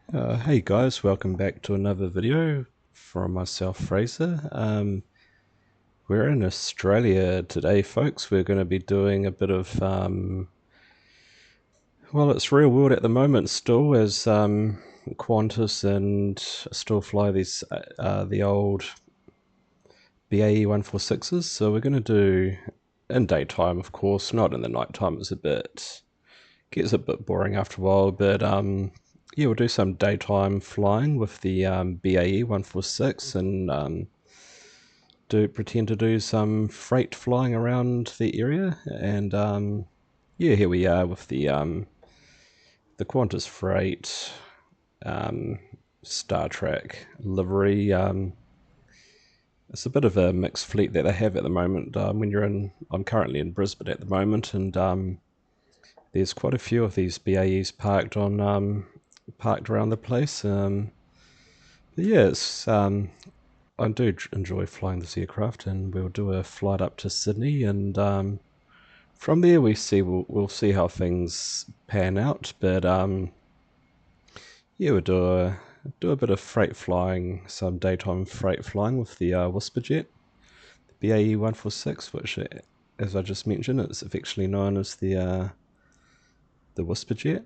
Hey guys, welcome back to another video from myself, Fraser. We're in Australia today, folks. We're going to be doing a bit of, well, it's real world at the moment still, as Qantas and still fly these the old BAE 146s. So we're going to do in daytime, of course, not in the nighttime. Gets a bit boring after a while, but yeah, we'll do some daytime flying with the BAE 146 and pretend to do some freight flying around the area. And yeah, here we are with the Qantas freight Startrack livery. It's a bit of a mixed fleet that they have at the moment. I'm currently in Brisbane at the moment, and there's quite a few of these BAEs parked around the place. But yeah, I do enjoy flying this aircraft, and we'll do a flight up to Sydney, and from there we'll see how things pan out. But yeah, we'll do a bit of freight flying, some daytime freight flying with the Whisperjet, the BAE 146, which, as I just mentioned, it's affectionately known as the Whisperjet.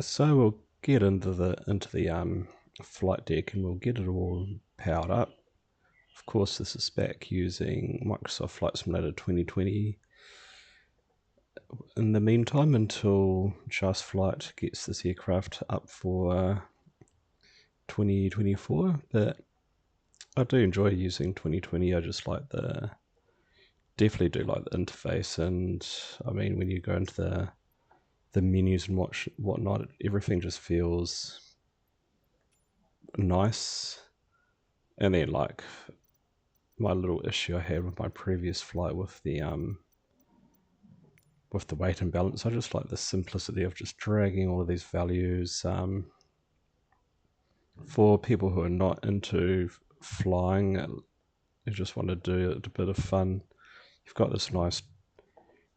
So we'll get into the flight deck, and we'll get it all powered up. Of course, this is back using Microsoft Flight Simulator 2020 in the meantime, until Just Flight gets this aircraft up for 2024. But I do enjoy using 2020. I just definitely do like the interface, and I mean, when you go into the menus and whatnot, everything just feels nice. And then, like, my little issue I had with my previous flight with the weight and balance, I just like the simplicity of just dragging all of these values. For people who are not into flying, who just want to do a bit of fun, you've got this nice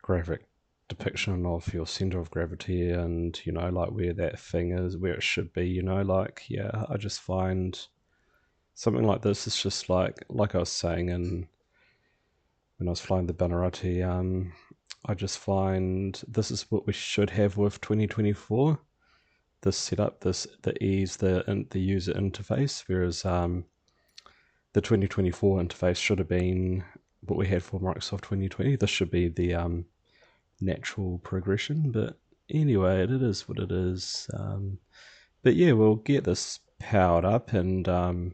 graphic depiction of your center of gravity, and like where that thing is, where it should be. Yeah, I just find something like this is just like I was saying when I was flying the Bannerati. I just find this is what we should have with 2024. This setup, the ease, the user interface, whereas the 2024 interface should have been what we had for Microsoft 2020. This should be the natural progression, but anyway, it is what it is. But yeah, we'll get this powered up, and I'll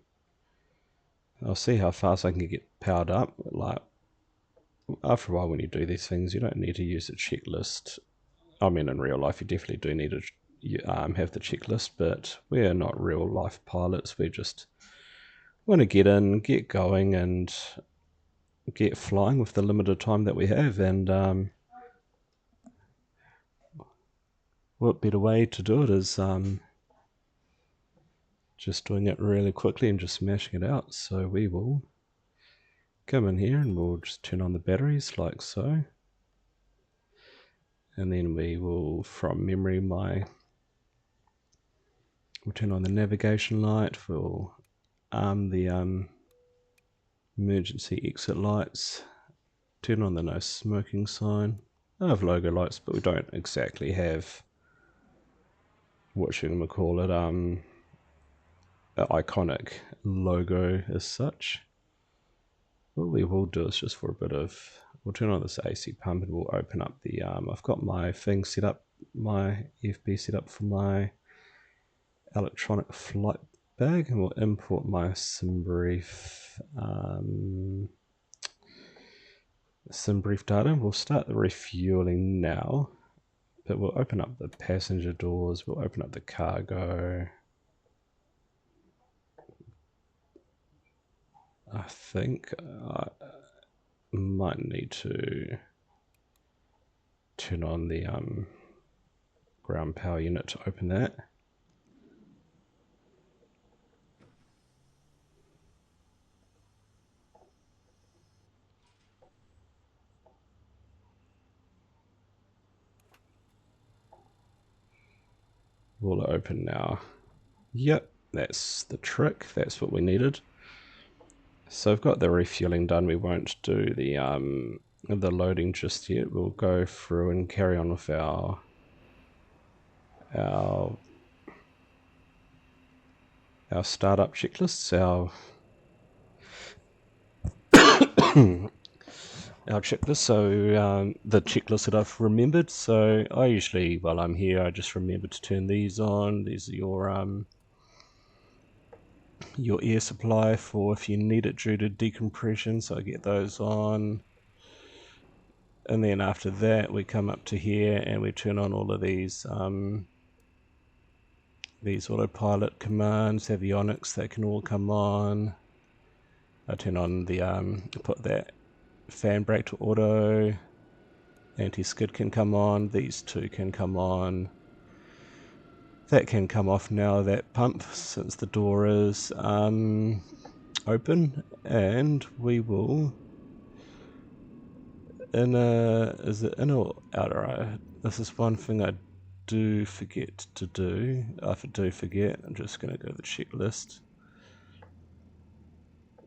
see how fast I can get powered up. Like, after a while, when you do these things, you don't need to use a checklist. I mean, in real life, you definitely do need to have the checklist, but we're not real life pilots. We just want to get in, get going, and get flying with the limited time that we have. And what better way to do it is just doing it really quickly and just smashing it out. So we will come in here and we'll just turn on the batteries like so. And then we will, from memory, we'll turn on the navigation light. We'll arm the emergency exit lights. Turn on the no smoking sign. I have logo lights, but we don't exactly have, what should we call it, an iconic logo as such. What we will do is just for a bit of, we'll turn on this AC pump, and we'll open up the, I've got my thing set up, my EFB set up for my electronic flight bag, and we'll import my SimBrief data. We'll start the refueling now, but we'll open up the passenger doors, we'll open up the cargo. I think I might need to turn on the ground power unit to open that. Will open now. Yep, that's the trick. That's what we needed. So I've got the refueling done. We won't do the loading just yet. We'll go through and carry on with our startup checklists, our checklist. So the checklist that I've remembered. So I usually, while I'm here, I just remember to turn these on. These are your air supply for if you need it due to decompression. So I get those on. And then after that, we come up to here and we turn on all of these autopilot commands, avionics, that can all come on. I turn on the put that fan brake to auto. Anti-skid can come on. These two can come on. That can come off now, that pump, since the door is open. And we will, is it inner or outer eye? This is one thing I do forget to do. If I do forget, I'm just going to go to the checklist.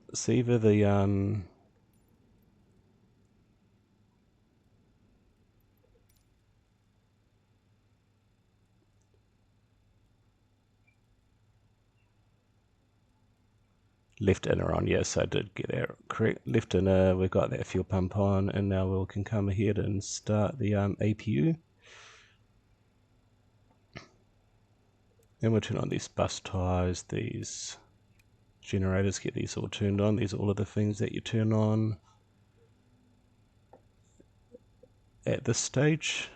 It's either the left inner on. Yes, I did get that correct. Left inner, we've got that fuel pump on, and now we can come ahead and start the APU. And we'll turn on these bus ties, these generators, get these all turned on. These are all of the things that you turn on at this stage.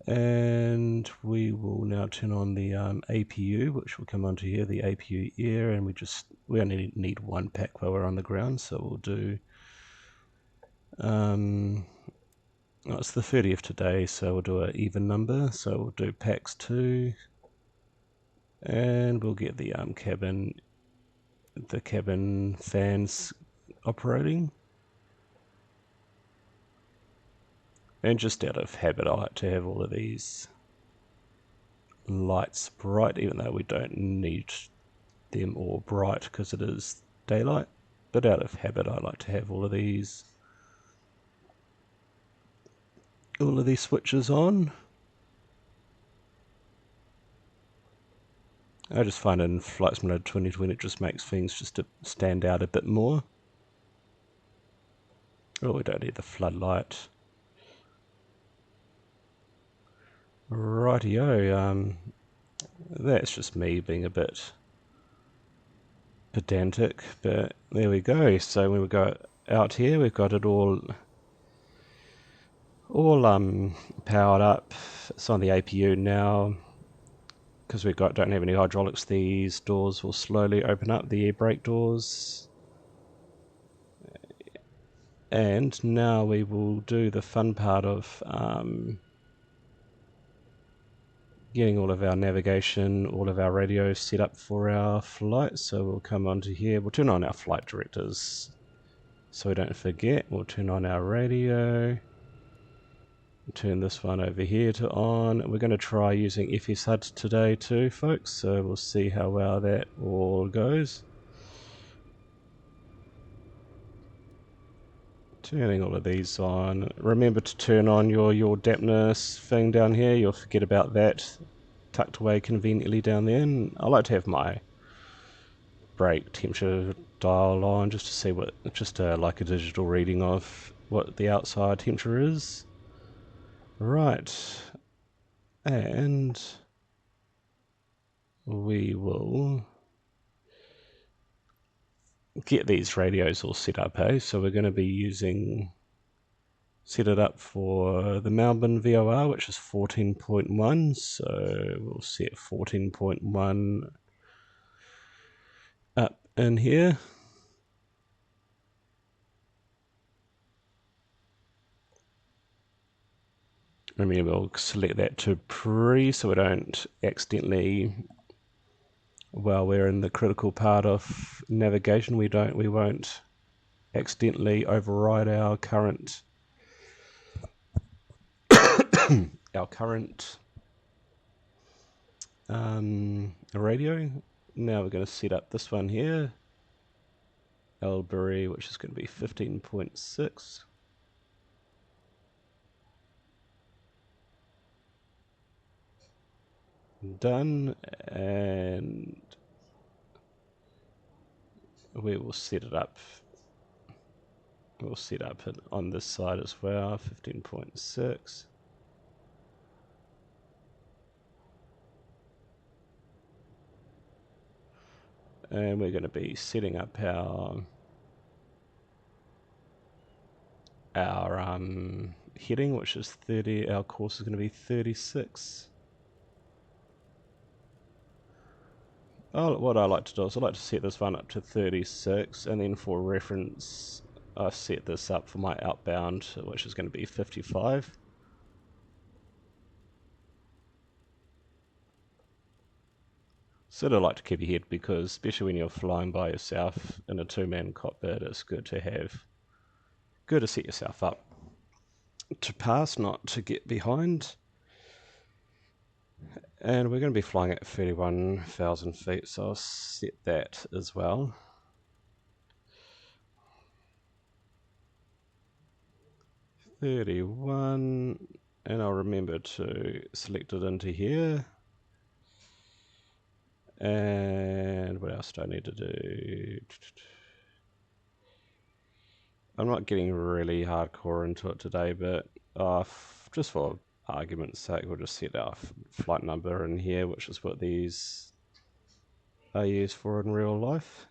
And we will now turn on the APU, which will come onto here, the APU air, and we only need one pack while we're on the ground, so we'll do it's the 30th today, so we'll do an even number, so we'll do packs 2, and we'll get the cabin fans operating. And just out of habit, I like to have all of these lights bright, even though we don't need them all bright because it is daylight. But out of habit, I like to have all of these switches on. I just find in Flight Simulator 2020 it just makes things just to stand out a bit more. Oh, we don't need the floodlight. Rightio, that's just me being a bit pedantic, but there we go. So when we go out here, we've got it all powered up. It's on the APU now. Because we don't have any hydraulics, these doors will slowly open up, the air brake doors. And now we will do the fun part of getting all of our navigation, all of our radios set up for our flight. So we'll come onto here, we'll turn on our flight directors so we don't forget. We'll turn on our radio. Turn this one over here to on. We're going to try using FSHUD today too, folks, so we'll see how well that all goes. Turning all of these on. Remember to turn on your dampness thing down here. You'll forget about that, tucked away conveniently down there. And I like to have my brake temperature dial on just to see what, like a digital reading of what the outside temperature is. Right, and we will get these radios all set up, so we're going to be set it up for the Melbourne VOR, which is 14.1, so we'll set 14.1 up in here. Remember, we'll select that to pre, so we don't accidentally, while we're in the critical part of navigation, we won't accidentally override our current a radio. Now we're going to set up this one here, Albury, which is going to be 15.6. Done, and we will set it up. We'll set up it on this side as well, 15.6. And we're going to be setting up our heading, which is 30. Our course is going to be 36. What I like to do is I like to set this one up to 36, and then for reference I set this up for my outbound, which is going to be 55. Sort of like to keep ahead because, especially when you're flying by yourself in a two-man cockpit, it's good to set yourself up to pass, not to get behind. And we're going to be flying at 31,000 feet, so I'll set that as well. $31, and I'll remember to select it into here. And what else do I need to do? I'm not getting really hardcore into it today, but just for argument's sake, we'll just set our flight number in here, which is what these are used for in real life.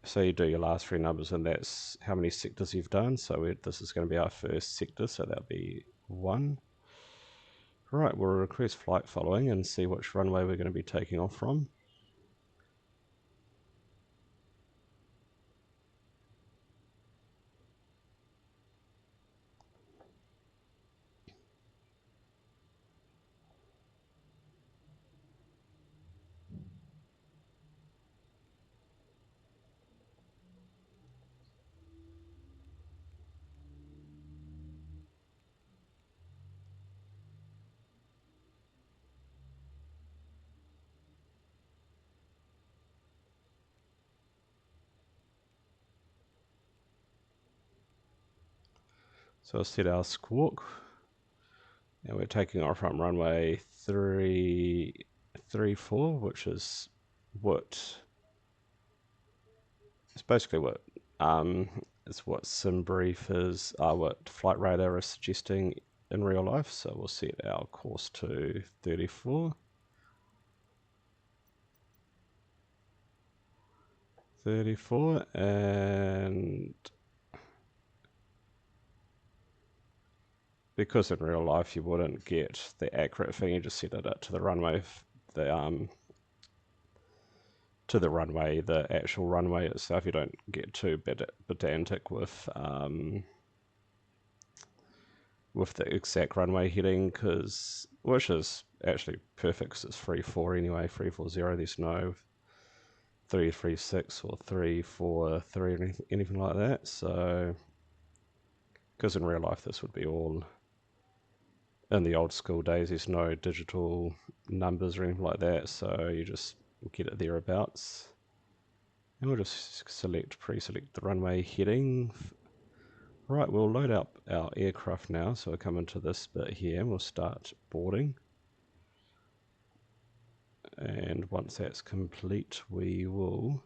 So you do your last three numbers, and that's how many sectors you've done. So this is going to be our first sector, so that'll be 1. Right, we'll request flight following and see which runway we're going to be taking off from. So I'll set our squawk, and we're taking off from runway 334, which is what it's basically what SimBrief is, what Flight Radar is suggesting in real life. So we'll set our course to 34. 34, and because in real life you wouldn't get the accurate thing, you just set it up to the runway, the actual runway itself. You don't get too pedantic with the exact runway heading, which is actually perfect because it's 34 anyway, 340. There's no 336 or 343 or anything like that. So, because in real life this would be all in the old school days, there's no digital numbers or anything like that, so you just get it thereabouts. And we'll just pre-select the runway heading. Right, we'll load up our aircraft now, so we'll come into this bit here and we'll start boarding. And once that's complete, we will,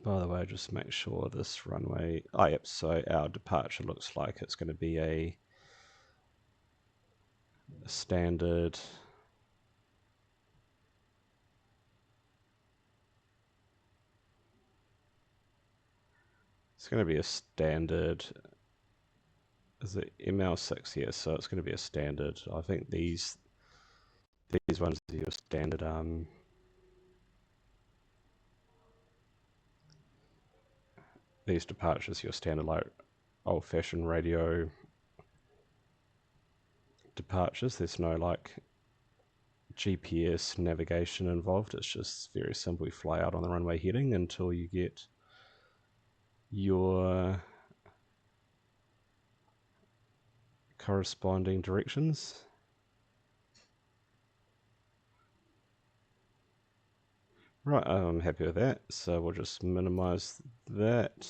by the way, just make sure this runway, yep, so our departure looks like it's going to be a standard is it ML6 here? So it's going to be a standard. I think these ones are your standard these departures, your standard like old-fashioned radio departures. There's no like GPS navigation involved. It's just very simple. You fly out on the runway heading until you get your corresponding directions. Right, I'm happy with that, so we'll just minimize that.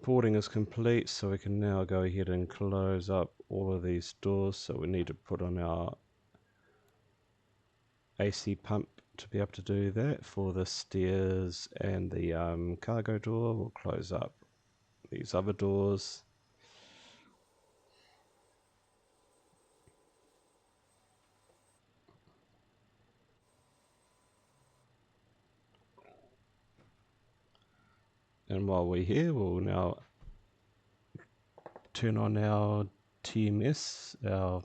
Porting is complete, so we can now go ahead and close up all of these doors. So we need to put on our AC pump to be able to do that. For the stairs and the cargo door, we'll close up these other doors. And while we're here, we'll now turn on our TMS, our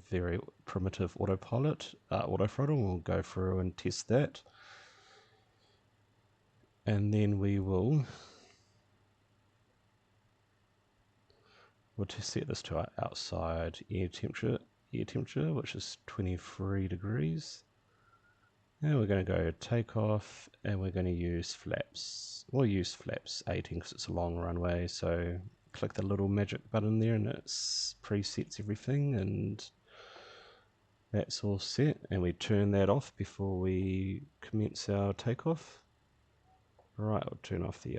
very primitive autopilot, auto throttle. We'll go through and test that. And then we'll just set this to our outside air temperature, which is 23 degrees. And we're going to go take off, and we're going to use flaps. We'll use flaps 18 because it's a long runway. So click the little magic button there, and it presets everything, and that's all set. And we turn that off before we commence our takeoff. Right, we'll turn off the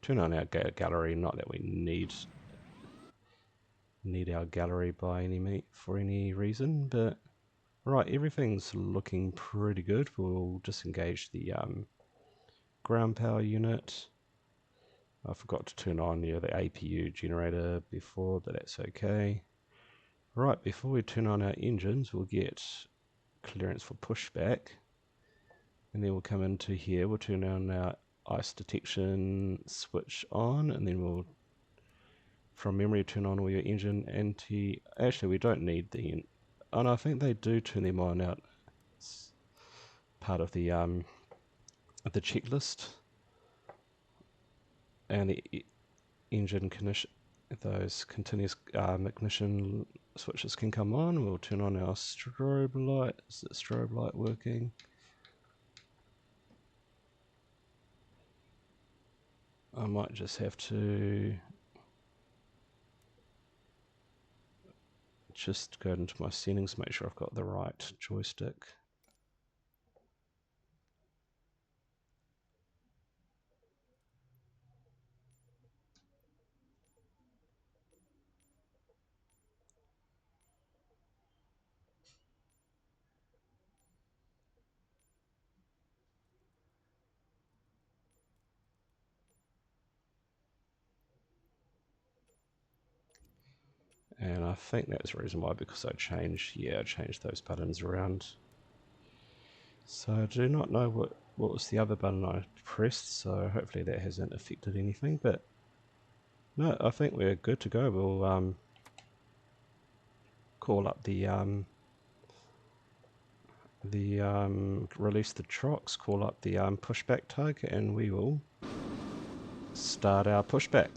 turn on our gallery. Not that we need our gallery for any reason, but right, everything's looking pretty good. We'll disengage the ground power unit. I forgot to turn on the APU generator before, but that's okay. Right, before we turn on our engines, we'll get clearance for pushback, and then we'll come into here. We'll turn on our ice detection switch on, and then we'll from memory turn on all your engine actually we don't need oh no, I think they do turn them on out. It's part of the checklist. And the engine those continuous ignition switches can come on. We'll turn on our strobe light. Is the strobe light working? I might just have to just go into my settings, make sure I've got the right joystick. And I think that's the reason why, because I changed those buttons around. So I do not know what was the other button I pressed, so hopefully that hasn't affected anything, but no, I think we're good to go. We'll call up release the trocks, call up the pushback tug, and we will start our pushback.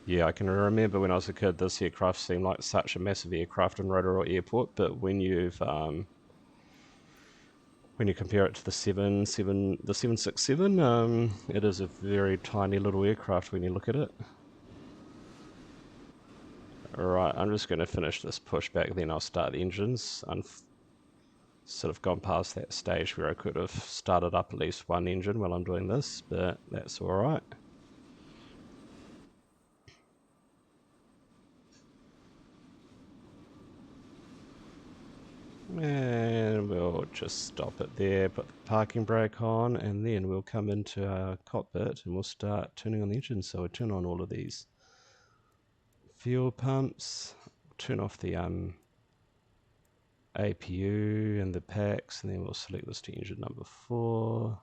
Yeah, I can remember when I was a kid, this aircraft seemed like such a massive aircraft in Rotorua Airport, but when you compare it to the 767, it is a very tiny little aircraft when you look at it. Alright, I'm just going to finish this pushback, then I'll start the engines. I've sort of gone past that stage where I could have started up at least one engine while I'm doing this, but that's alright. And we'll just stop it there, put the parking brake on, and then we'll come into our cockpit and we'll start turning on the engine. So we'll turn on all of these fuel pumps, turn off the APU and the packs, and then we'll select this to engine number 4.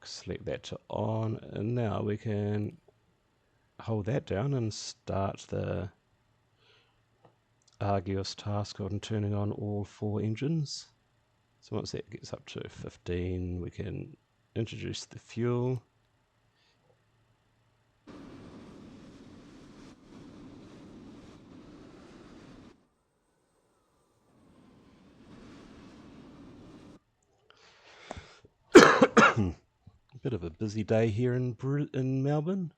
Select that to on, and now we can hold that down and start the arduous task of turning on all 4 engines. So once that gets up to 15, we can introduce the fuel. A bit of a busy day here in Melbourne.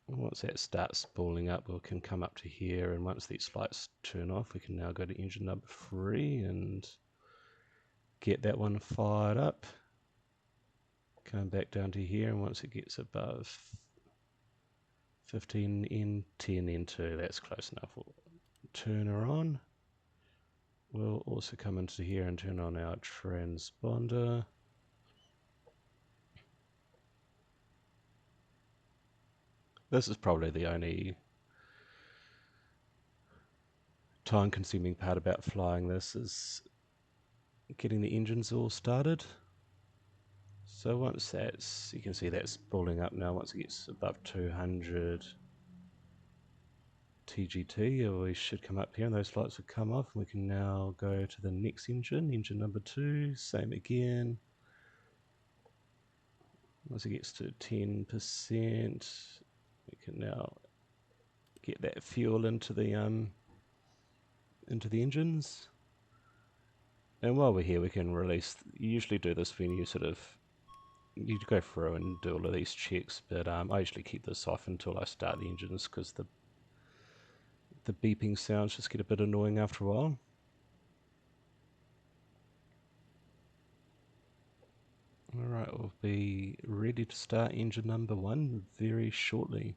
Once that starts spooling up, we can come up to here, and once these lights turn off, we can now go to engine number 3 and get that one fired up. Come back down to here, and once it gets above 15N, 10N2, that's close enough. We'll turn her on. We'll also come into here and turn on our transponder. This is probably the only time-consuming part about flying this, is getting the engines all started. So once that's, you can see that's spooling up now. Once it gets above 200 TGT, we should come up here and those lights will come off. We can now go to the next engine, engine number 2, same again. Once it gets to 10%, we can now get that fuel into the engines. And while we're here, we can release. You usually do this when you go through and do all of these checks, but I usually keep this off until I start the engines, because the beeping sounds just get a bit annoying after a while. Alright, we'll be ready to start engine number 1 very shortly.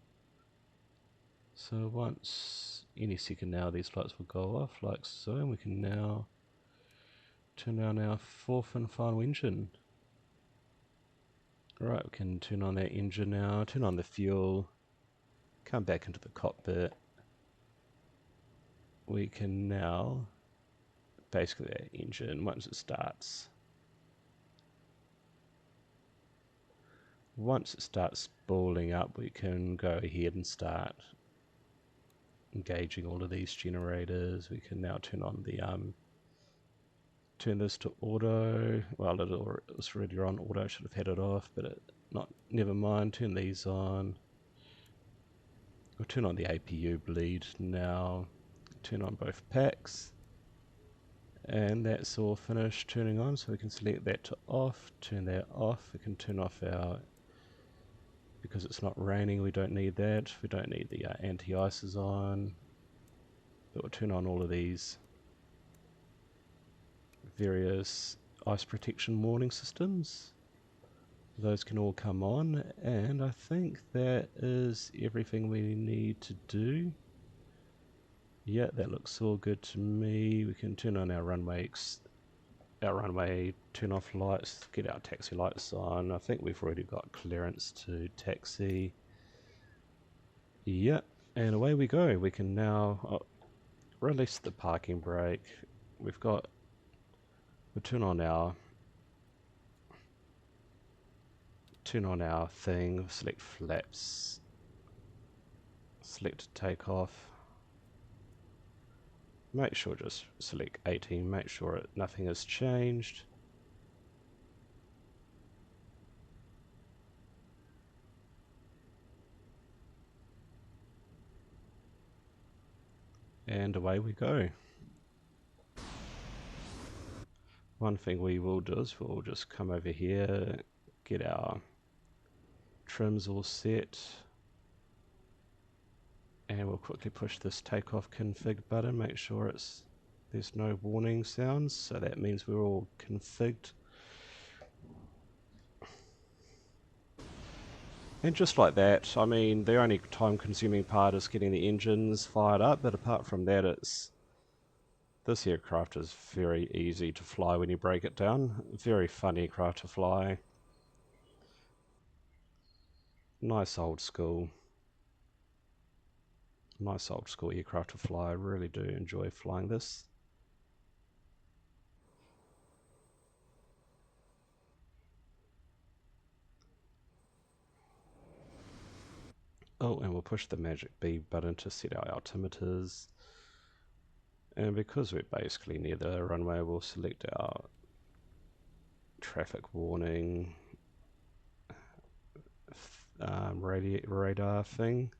So once, any second now, these lights will go off like so, and we can now turn on our 4th and final engine. Alright, we can turn on that engine now, turn on the fuel, come back into the cockpit. We can now, basically that engine, once it starts spooling up, we can go ahead and start engaging all of these generators. We can now turn on the turn this to auto. Well, it was already on auto. I should have had it off, but never mind. Turn these on. We'll turn on the APU bleed now. Turn on both packs, and that's all finished turning on. So we can select that to off. Turn that off. We can turn off our, because it's not raining, we don't need that. We don't need the anti-ices on, but we'll turn on all of these various ice protection warning systems. Those can all come on, and I think that is everything we need to do. Yeah, that looks all good to me. We can turn on our runway turn off lights, get our taxi lights on. I think we've already got clearance to taxi. Yep, and away we go. We can now release the parking brake. We'll turn on our thing, select flaps, select takeoff. Make sure just select 18, make sure nothing has changed. And away we go. One thing we will do is we'll just come over here, get our trims all set, and we'll quickly push this takeoff config button, make sure there's no warning sounds, so that means we're all configured. And just like that, I mean, the only time consuming part is getting the engines fired up, but apart from that, this aircraft is very easy to fly when you break it down. Very fun aircraft to fly. Nice old school aircraft to fly. I really do enjoy flying this. Oh, and we'll push the magic B button to set our altimeters. And because we're basically near the runway, we'll select our traffic warning radar thing.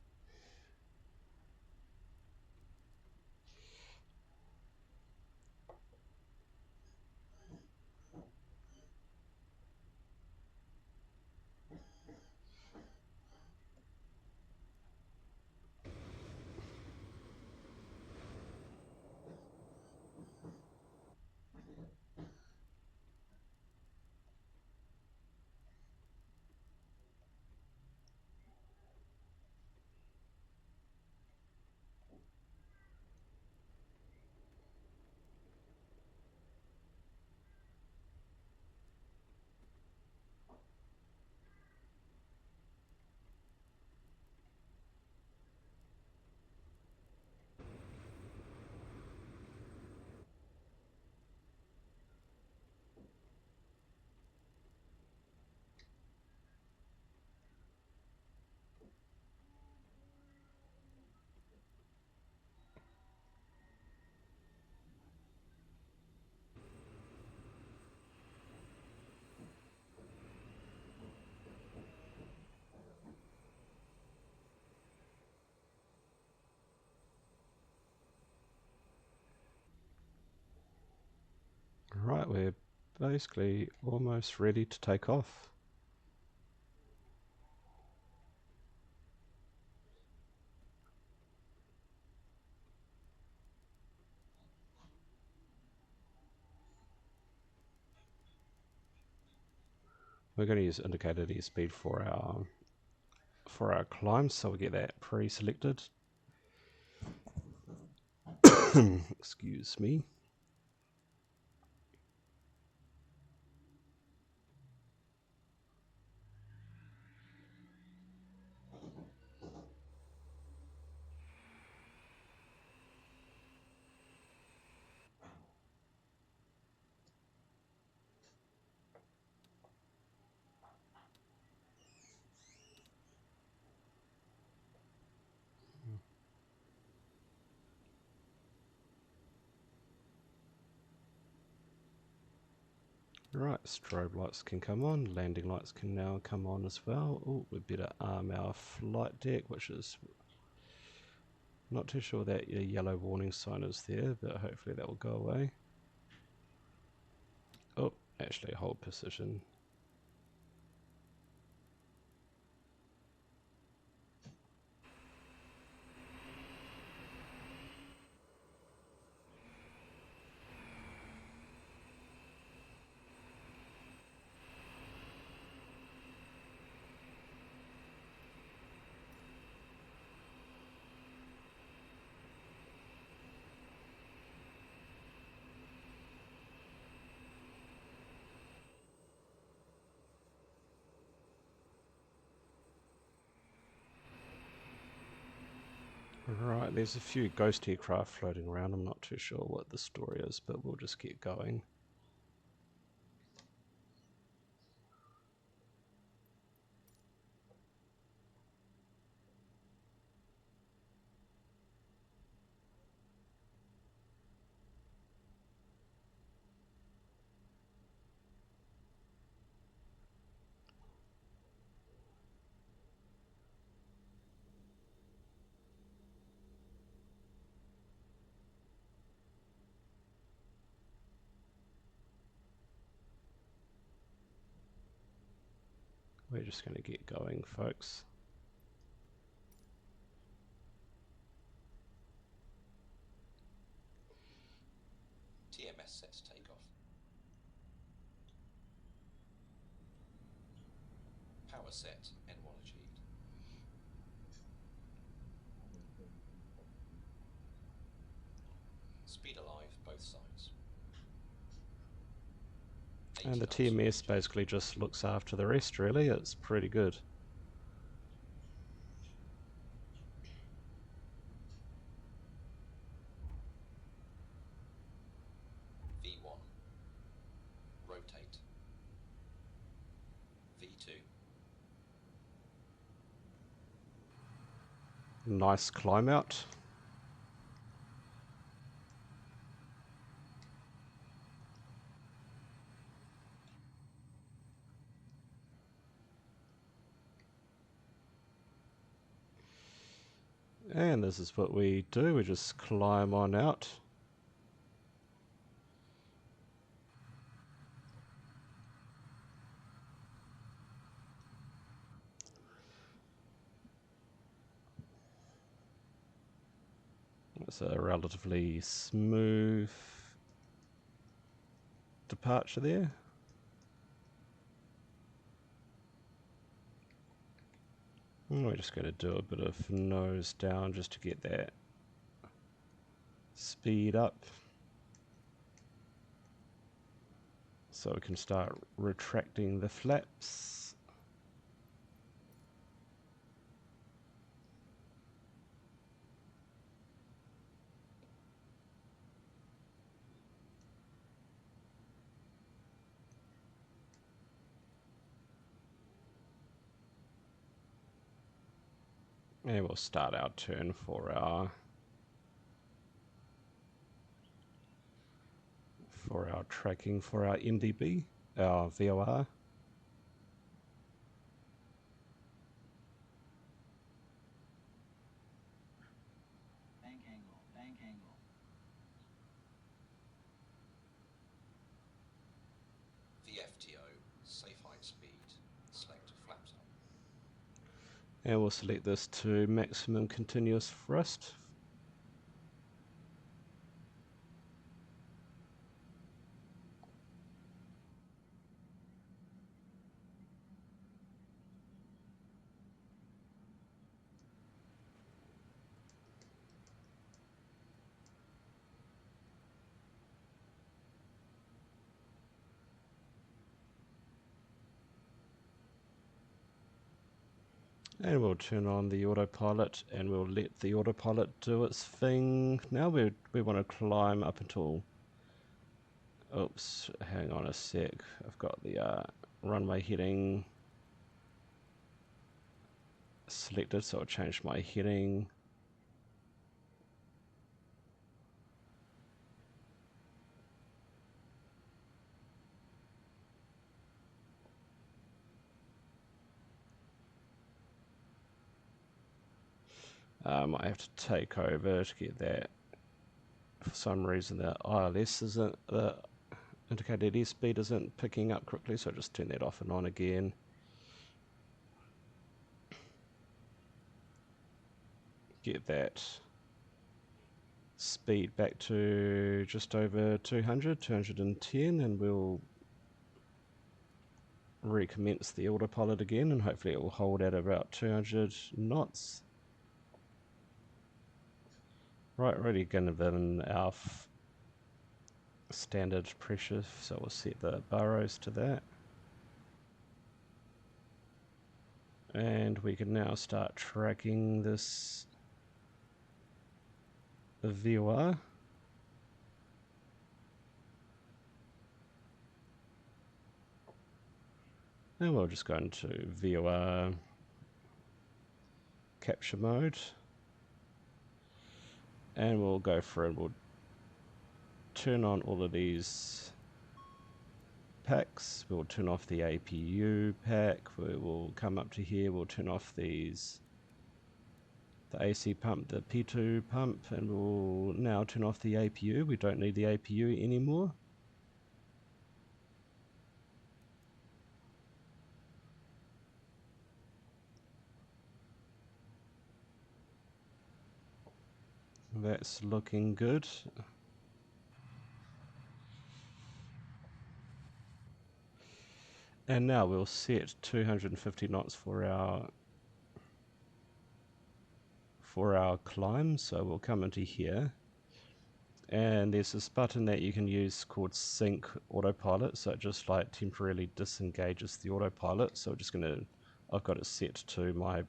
basically almost ready to take off. We're going to use indicated airspeed for our climb, so we get that pre-selected. Excuse me. Right, strobe lights can come on, landing lights can now come on as well. Oh, we better arm our flight deck, which is not too sure that your yellow warning sign is there, but hopefully that will go away. Oh, actually hold position. Right, there's a few ghost aircraft floating around. I'm not too sure what the story is, but we'll just keep going. We're just going to get going, folks. TMS set to take off. Power set, N1 achieved. Speed alive, both sides. And the TMS basically just looks after the rest, really. It's pretty good. V1. Rotate. V2. Nice climb out. And this is what we do, we just climb on out. It's a relatively smooth departure there. And we're just going to do a bit of nose down just to get that speed up, so we can start retracting the flaps. And we'll start our turn for our tracking for our MDB, our VOR. Bank angle, bank angle. And we'll select this to maximum continuous thrust. And we'll turn on the autopilot and we'll let the autopilot do its thing. Now we want to climb up until, oops, hang on a sec. I've got the runway heading selected, so I'll change my heading. I have to take over to get that. For some reason the ILS isn't, the indicated airspeed isn't picking up quickly, so I'll just turn that off and on again. Get that speed back to just over 210, and we'll recommence the autopilot again, and hopefully it will hold at about 200 knots. Right, already given our standard pressure, so we'll set the burrows to that. And we can now start tracking this VOR. And we'll just go into VOR capture mode. And we'll go through and we'll turn on all of these packs. We'll turn off the APU pack. We will come up to here. We'll turn off these, the AC pump, the P2 pump, and we'll now turn off the APU. We don't need the APU anymore. That's looking good. And now we'll set 250 knots for our climb. So we'll come into here, and there's this button that you can use called sync autopilot. So it just like temporarily disengages the autopilot. So we're just I've got it set to my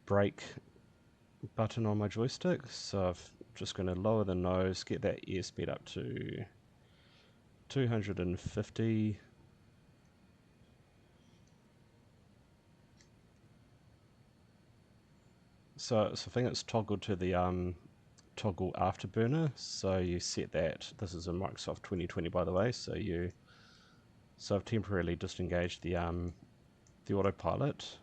brake button on my joystick. So I'm just going to lower the nose, get that airspeed up to 250. So I think it's toggled to the toggle afterburner. So you set that. This is in Microsoft 2020, by the way. So I've temporarily disengaged the autopilot.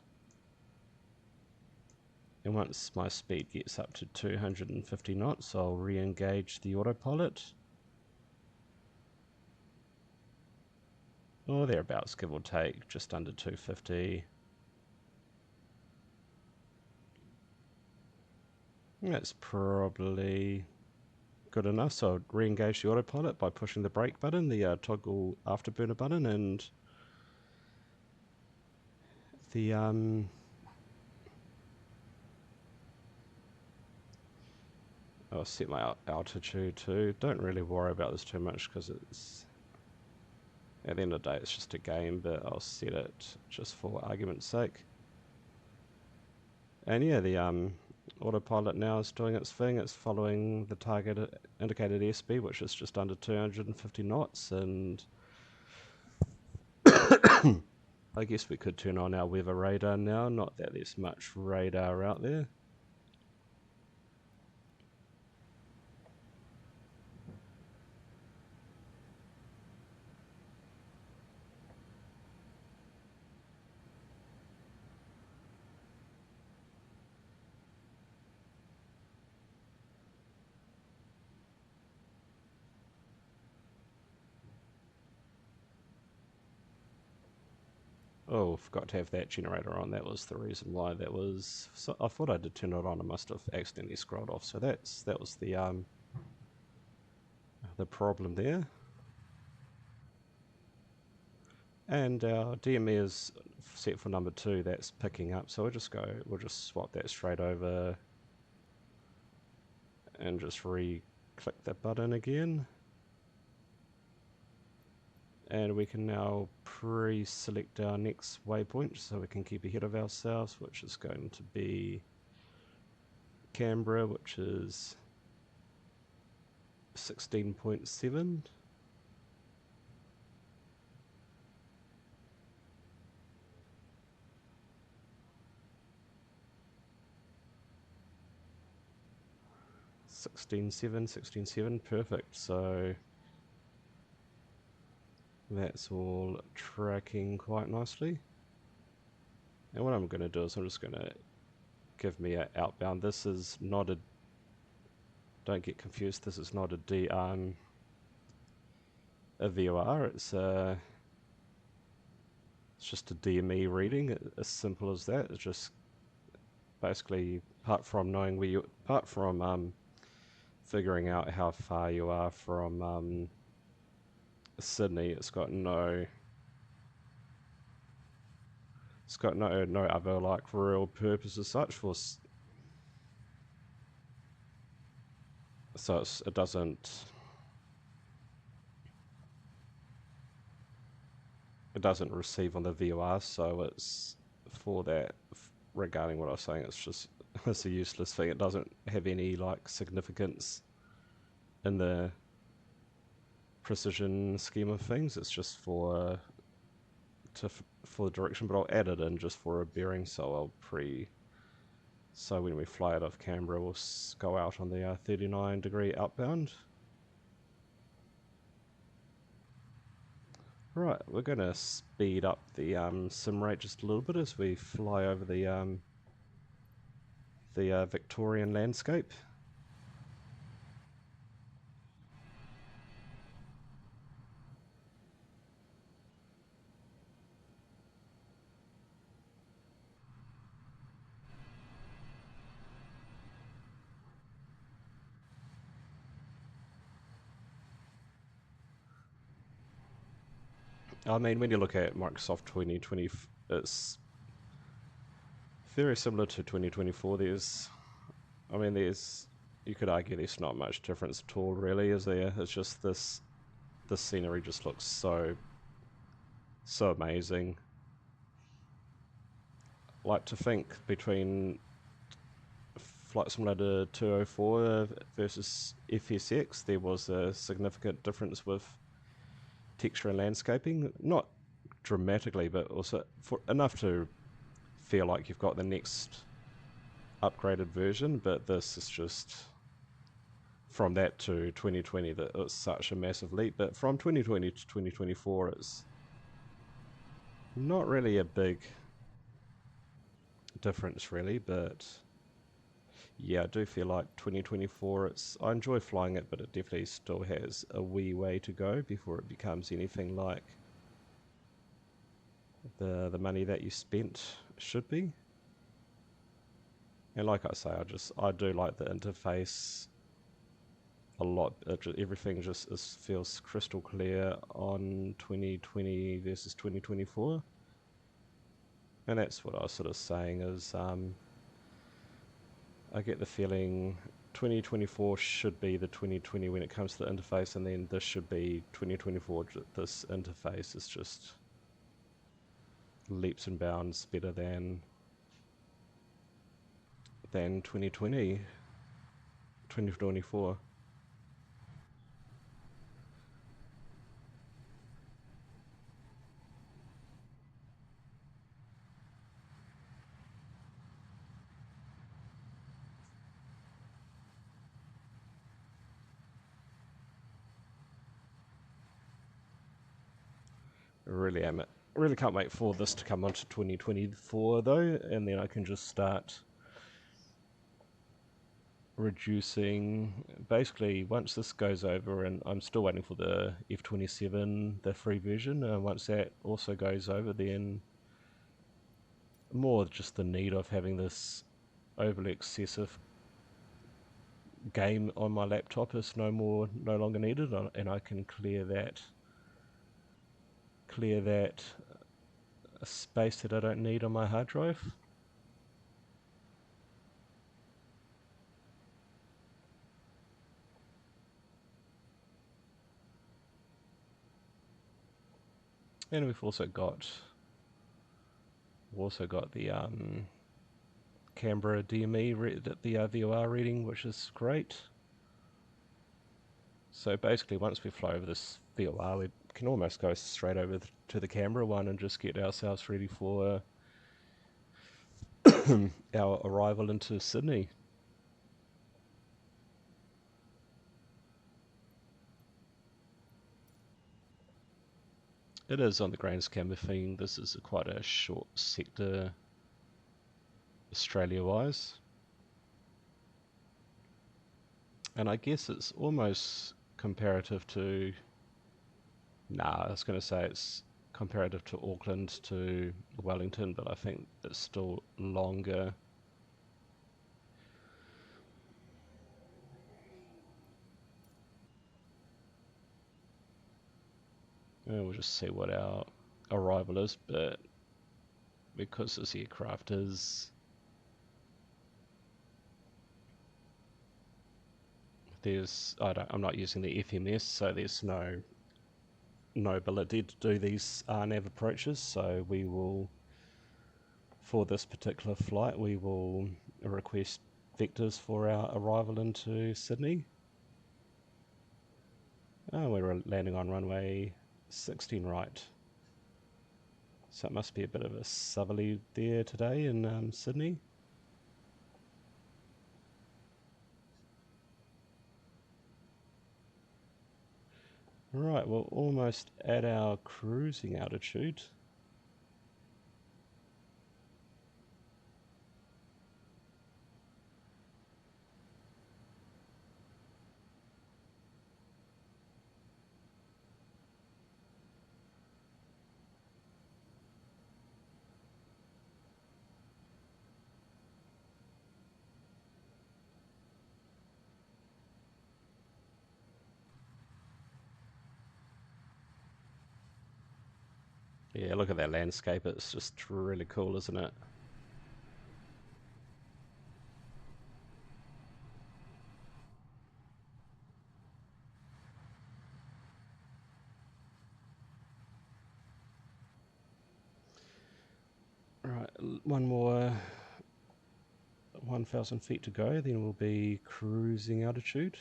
And once my speed gets up to 250 knots, I'll re-engage the autopilot. Or thereabouts, give or take, just under 250. That's probably good enough. So I'll re-engage the autopilot by pushing the brake button, the toggle afterburner button, and the I'll set my altitude too. Don't really worry about this too much because it's, at the end of the day, it's just a game, but I'll set it just for argument's sake. And yeah, the autopilot now is doing its thing. It's following the target indicated airspeed, which is just under 250 knots. And I guess we could turn on our weather radar now. Not that there's much radar out there. Oh, forgot to have that generator on. That was the reason why that was. So I thought I did turn it on. I must have accidentally scrolled off. So that was the problem there. And our DME is set for number 2. That's picking up. So we'll just swap that straight over and just re-click that button again. And we can now pre-select our next waypoint so we can keep ahead of ourselves, which is going to be Canberra, which is 16.7. Sixteen seven, perfect. So that's all tracking quite nicely. And what I'm going to do is I'm just going to give me an outbound. This is not a, don't get confused, this is not a VOR, it's just a DME reading, as simple as that. It's just basically, apart from knowing where you, apart from figuring out how far you are from Sydney, it's got no other like real purpose as such for. So it doesn't receive on the VOR, so it's for that. Regarding what I was saying, it's just it's a useless thing. It doesn't have any like significance in the precision scheme of things. It's just for the direction, but I'll add it in just for a bearing. So so when we fly out of Canberra, we'll go out on the 39-degree outbound. Right, we're going to speed up the sim rate just a little bit as we fly over the Victorian landscape. I mean, when you look at Microsoft 2020, it's very similar to 2024. You could argue there's not much difference at all, really, is there? It's just this scenery just looks so amazing. Like to think between Flight Simulator 204 versus FSX, there was a significant difference with texture and landscaping. Not dramatically, but also for enough to feel like you've got the next upgraded version. But this is just, from that to 2020, that it's such a massive leap. But from 2020 to 2024, it's not really a big difference, really. But yeah, I do feel like 2024, I enjoy flying it, but it definitely still has a wee way to go before it becomes anything like the money that you spent should be. And like I say, I do like the interface a lot. Everything just feels crystal clear on 2020 versus 2024. And that's what I was sort of saying is, I get the feeling 2024 should be the 2020 when it comes to the interface, and then this should be 2024. This interface is just leaps and bounds better than 2024. Really am. Really can't wait for this to come onto 2024 though, and then I can just start reducing. Basically, once this goes over, and I'm still waiting for the F27, the free version. Once that also goes over, then more just the need of having this overly excessive game on my laptop is no longer needed, and I can clear that space that I don't need on my hard drive. And we've also got the Canberra DME, the VOR reading, which is great. So basically, once we fly over this VOR, we can almost go straight over to the Canberra one and just get ourselves ready for our arrival into Sydney. It is, on the grand scheme of things, this is quite a short sector Australia-wise. And I guess it's almost comparative to... Nah, I was going to say it's comparative to Auckland to Wellington, but I think it's still longer. And we'll just see what our arrival is, but because this aircraft is... I'm not using the FMS, so there's no ability to do these nav approaches, so we will, for this particular flight, we will request vectors for our arrival into Sydney. We're landing on runway 16 right. So it must be a bit of a southerly there today in Sydney. Right, we're almost at our cruising altitude. Yeah, look at that landscape, it's just really cool, isn't it? Right, one more 1,000 feet to go, then we'll be cruising altitude.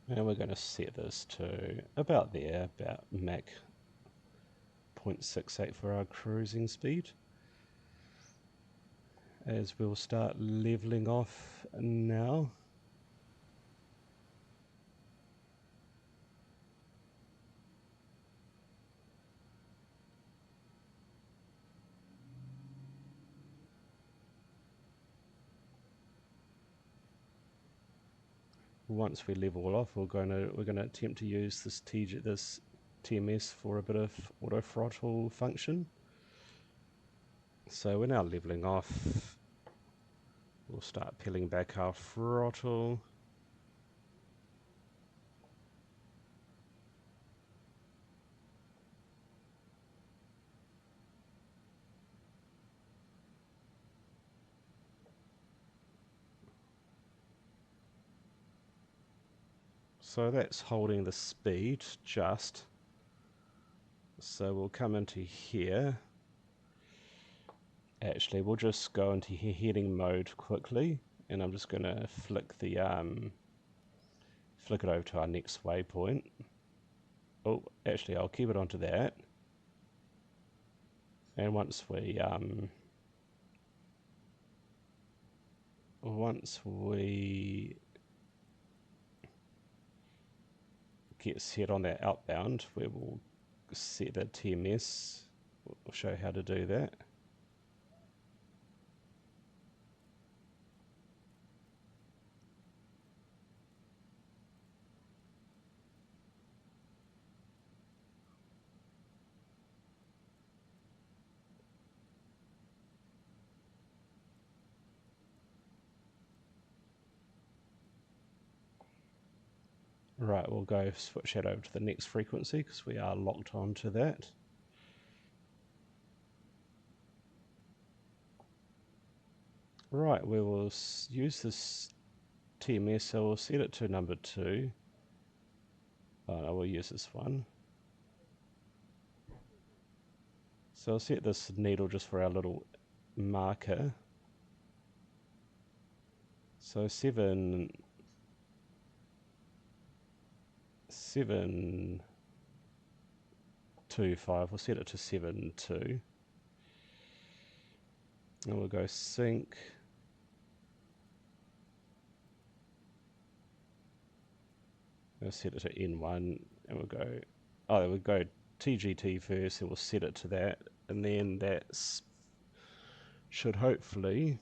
And we're going to set this to about there, about Mach 0.68 for our cruising speed. As we'll start leveling off now. Once we level off, we're going to attempt to use this TMS for a bit of auto throttle function. So we're now leveling off. We'll start peeling back our throttle. So that's holding the speed just. So we'll come into here. Actually, we'll just go into heading mode quickly, and I'm just going to flick it over to our next waypoint. Oh, actually, I'll keep it onto that. And once we get set on that outbound, we will set the TMS. We'll show how to do that. Right, we'll go switch that over to the next frequency because we are locked on to that. Right, we will use this TMS, so we'll set it to number 2. Oh no, we'll use this one. So I'll set this needle just for our little marker. So 725, we'll set it to 7.2. And we'll go sync. We'll set it to N1, and we'll go, we'll go TGT first, and we'll set it to that, and then that should hopefully,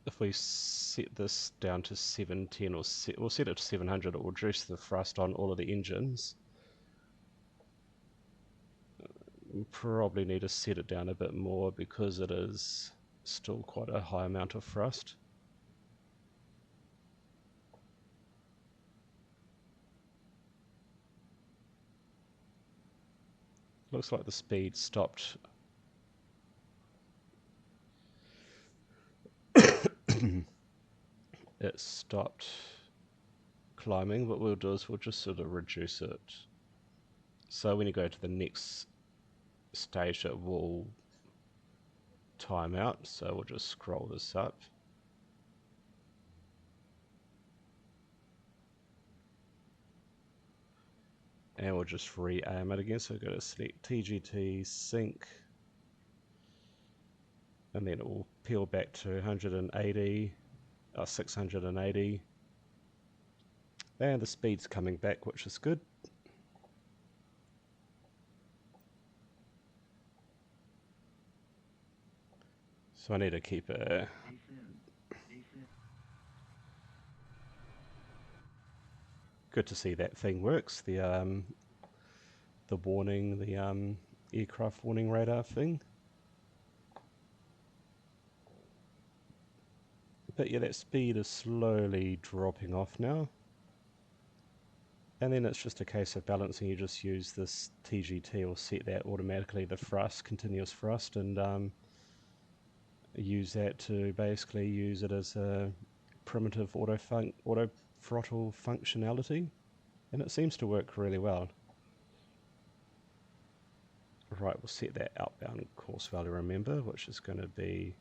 if we set this down to 710, or we'll set it to 700, it will reduce the thrust on all of the engines. We probably need to set it down a bit more because it is still quite a high amount of thrust. Looks like the speed stopped. It stopped climbing. What we'll do is we'll just sort of reduce it. So when you go to the next stage, it will time out. So we'll just scroll this up. And we'll just re-aim it again. So go to select TGT, sync. And then it will peel back to 180, 680. And the speed's coming back, which is good. So I need to keep it. Good to see that thing works. The warning, the aircraft warning radar thing. But yeah, that speed is slowly dropping off now. And then it's just a case of balancing. You just use this TGT or set that automatically, the thrust, continuous thrust, and use that to basically use it as a primitive auto throttle functionality. And it seems to work really well. Right, we'll set that outbound course value, remember, which is going to be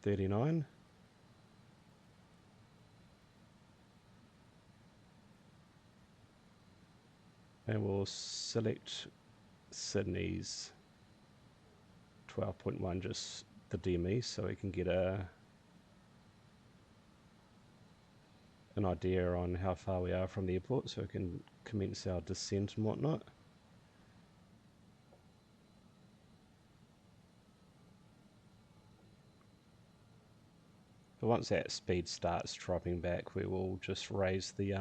39. And we'll select Sydney's 12.1, just the DME, so we can get an idea on how far we are from the airport, so we can commence our descent and whatnot. But once that speed starts dropping back, we will just raise the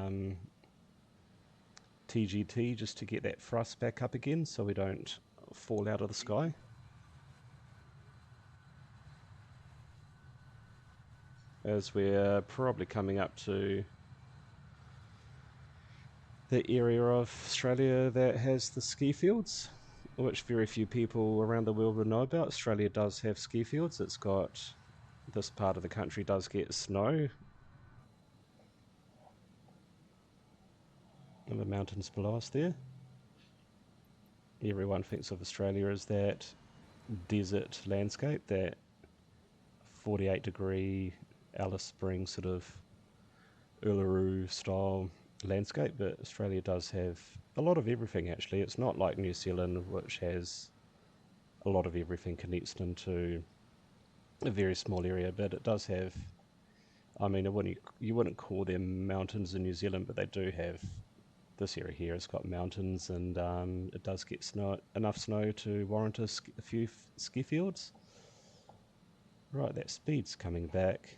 TGT just to get that thrust back up again so we don't fall out of the sky. As we're probably coming up to the area of Australia that has the ski fields, which very few people around the world would know about. Australia does have ski fields. It's got, this part of the country does get snow. And the mountains below us there. Everyone thinks of Australia as that desert landscape, that 48-degree Alice Springs sort of Uluru style landscape, but Australia does have a lot of everything actually. It's not like New Zealand, which has a lot of everything condensed into a very small area, but it does have, I mean, you wouldn't call them mountains in New Zealand, but they do have, this area here has got mountains, and it does get enough snow to warrant a few ski fields. Right, that speed's coming back.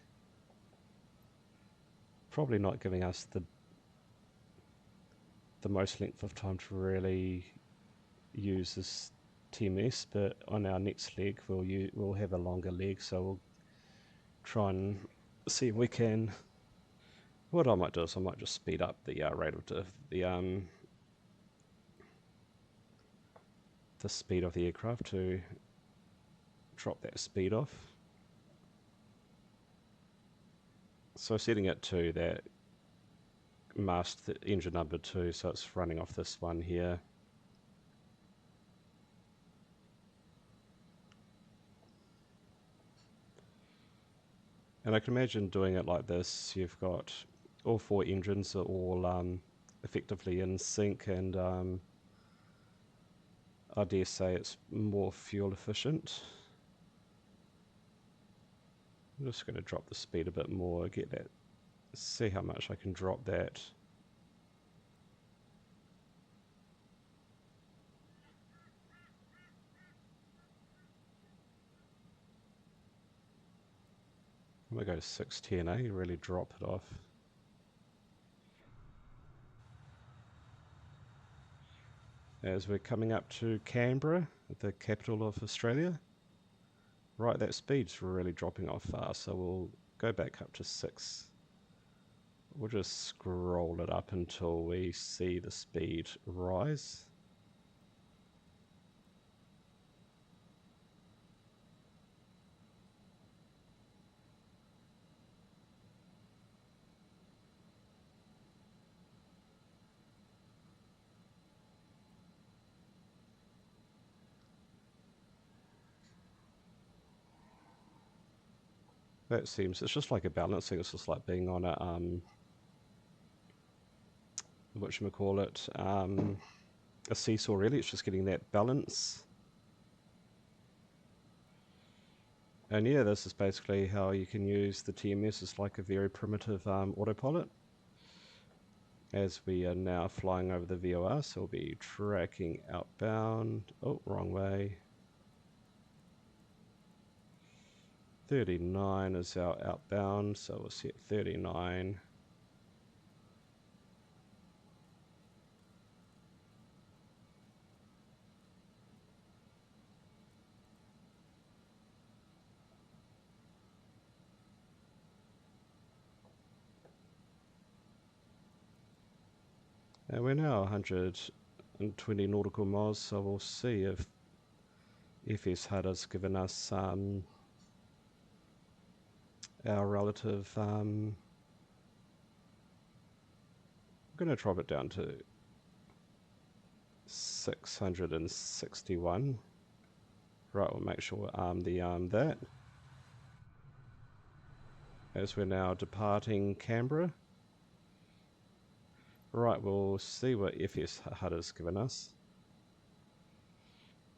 Probably not giving us the most length of time to really use this TMS, but on our next leg we'll have a longer leg, so we'll try and see if we can. what I might do is I might just speed up the rate of the speed of the aircraft to drop that speed off. So setting it to that mast engine number 2, so it's running off this one here. And I can imagine doing it like this. You've got all 4 engines are all effectively in sync, and I dare say it's more fuel efficient. I'm just going to drop the speed a bit more, get that, see how much I can drop that. I'm going to go 610, really drop it off. As we're coming up to Canberra, the capital of Australia. Right, that speed's really dropping off fast, so we'll go back up to 6. We'll just scroll it up until we see the speed rise. That seems, it's just like a balancing, it's just like being on a, whatchamacallit, a seesaw really, it's just getting that balance. And yeah, this is basically how you can use the TMS as like a very primitive autopilot. As we are now flying over the VOR, so we'll be tracking outbound, oh, wrong way. 39 is our outbound, so we'll set 39. And we're now 120 nautical miles, so we'll see if FS HUD has given us our relative. I'm going to drop it down to 661. Right, we'll make sure that. As we're now departing Canberra. Right, we'll see what FS HUD has given us.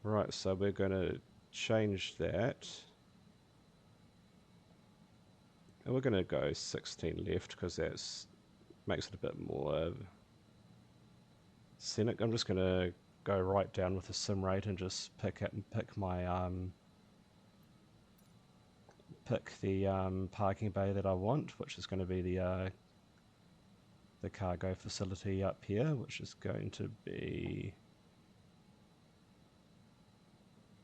Right, so we're going to change that. And we're going to go 16 left because that makes it a bit more scenic. I'm just going to go right down with the sim rate and just pick my pick the parking bay that I want, which is going to be the cargo facility up here, which is going to be,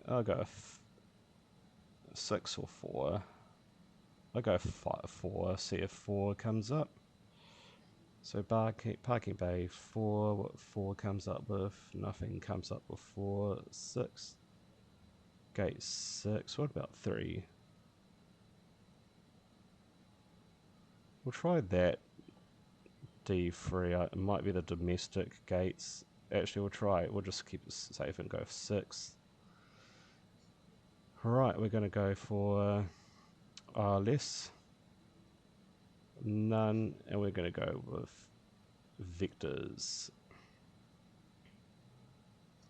I'll go 6 or 4. I'll go 4, see if 4 comes up. So parking bay 4, what 4 comes up with? Nothing comes up with 4. 6. Gate 6, what about 3? We'll try that D3, it might be the domestic gates. Actually, we'll try it, we'll just keep it safe and go 6. Alright, we're going to go for less, none, and we're going to go with vectors.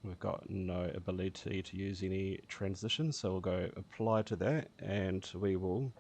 We've got no ability to use any transitions, so we'll go apply to that, and we will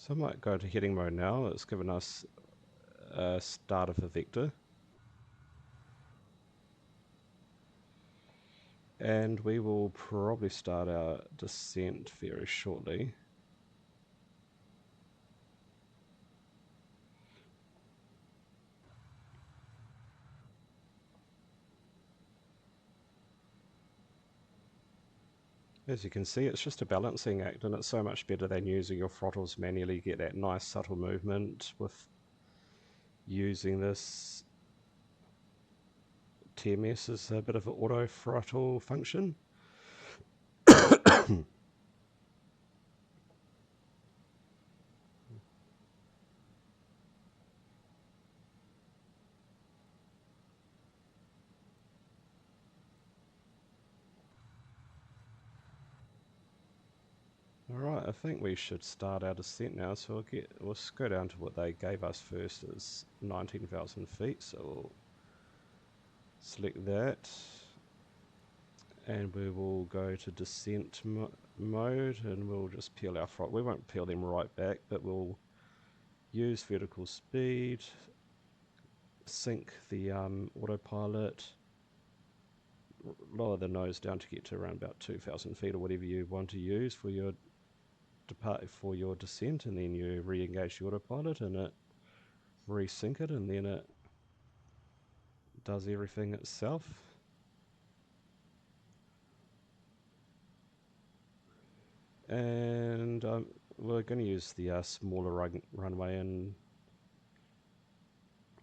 So I might go to heading mode now. It's given us a start of a vector. And we will probably start our descent very shortly. As you can see, it's just a balancing act, and it's so much better than using your throttles manually. You get that nice subtle movement with using this TMS as a bit of an auto throttle function. Alright, I think we should start our descent now, so we'll go down to what they gave us first, is 19,000 feet, so we'll select that, and we will go to descent mode, and we'll just peel our throttle. We won't peel them right back, but we'll use vertical speed, sync the autopilot, lower the nose down to get to around about 2,000 feet or whatever you want to use for your descent, and then you re-engage the autopilot and it resync it, and then it does everything itself. And we're going to use the smaller runway, and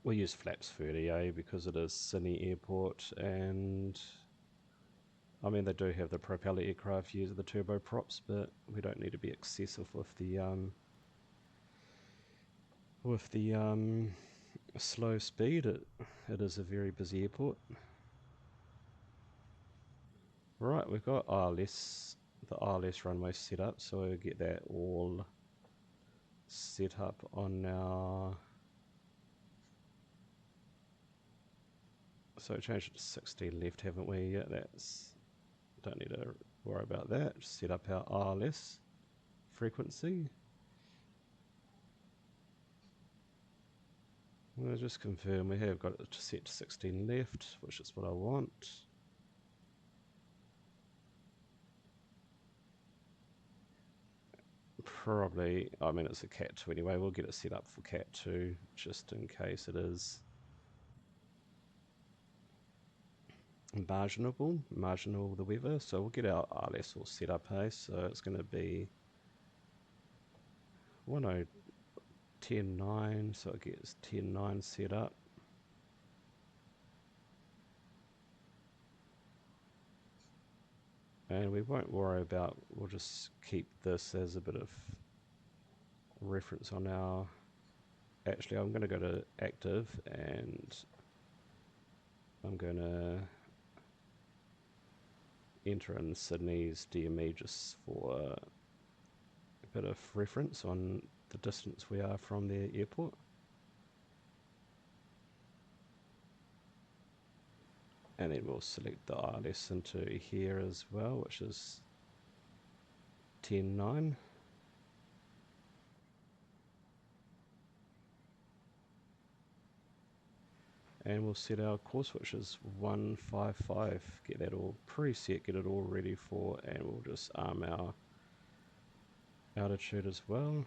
we'll use flaps 30A because it is Sydney Airport, and I mean they do have the propeller aircraft use the turboprops, but we don't need to be excessive with the slow speed. It is a very busy airport. Right, we've got the ILS runway set up, so we'll get that all set up on our... So changed it to 16 left, haven't we? Yeah, don't need to worry about that. Just set up our ILS frequency. We'll just confirm we have got it set to 16 left, which is what I want. Probably, I mean it's a Cat 2 anyway, we'll get it set up for Cat 2 just in case it is marginal the weather. So we'll get our ILS all set up, hey? So it's going to be 10.9, so it gets 10.9 set up. And we won't worry about, we'll just keep this as a bit of reference on our... Actually, I'm going to go to active, and I'm going to enter in Sydney's DME just for a bit of reference on the distance we are from the airport. And then we'll select the ILS into here as well, which is 10.9. And we'll set our course, which is 155. Get that all preset, get it all ready for, and we'll just arm our altitude as well.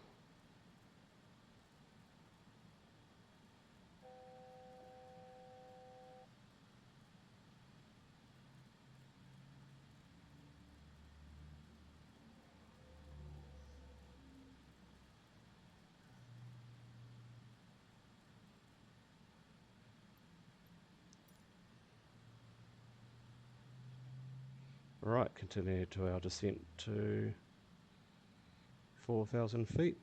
Right, continue to our descent to 4,000 feet.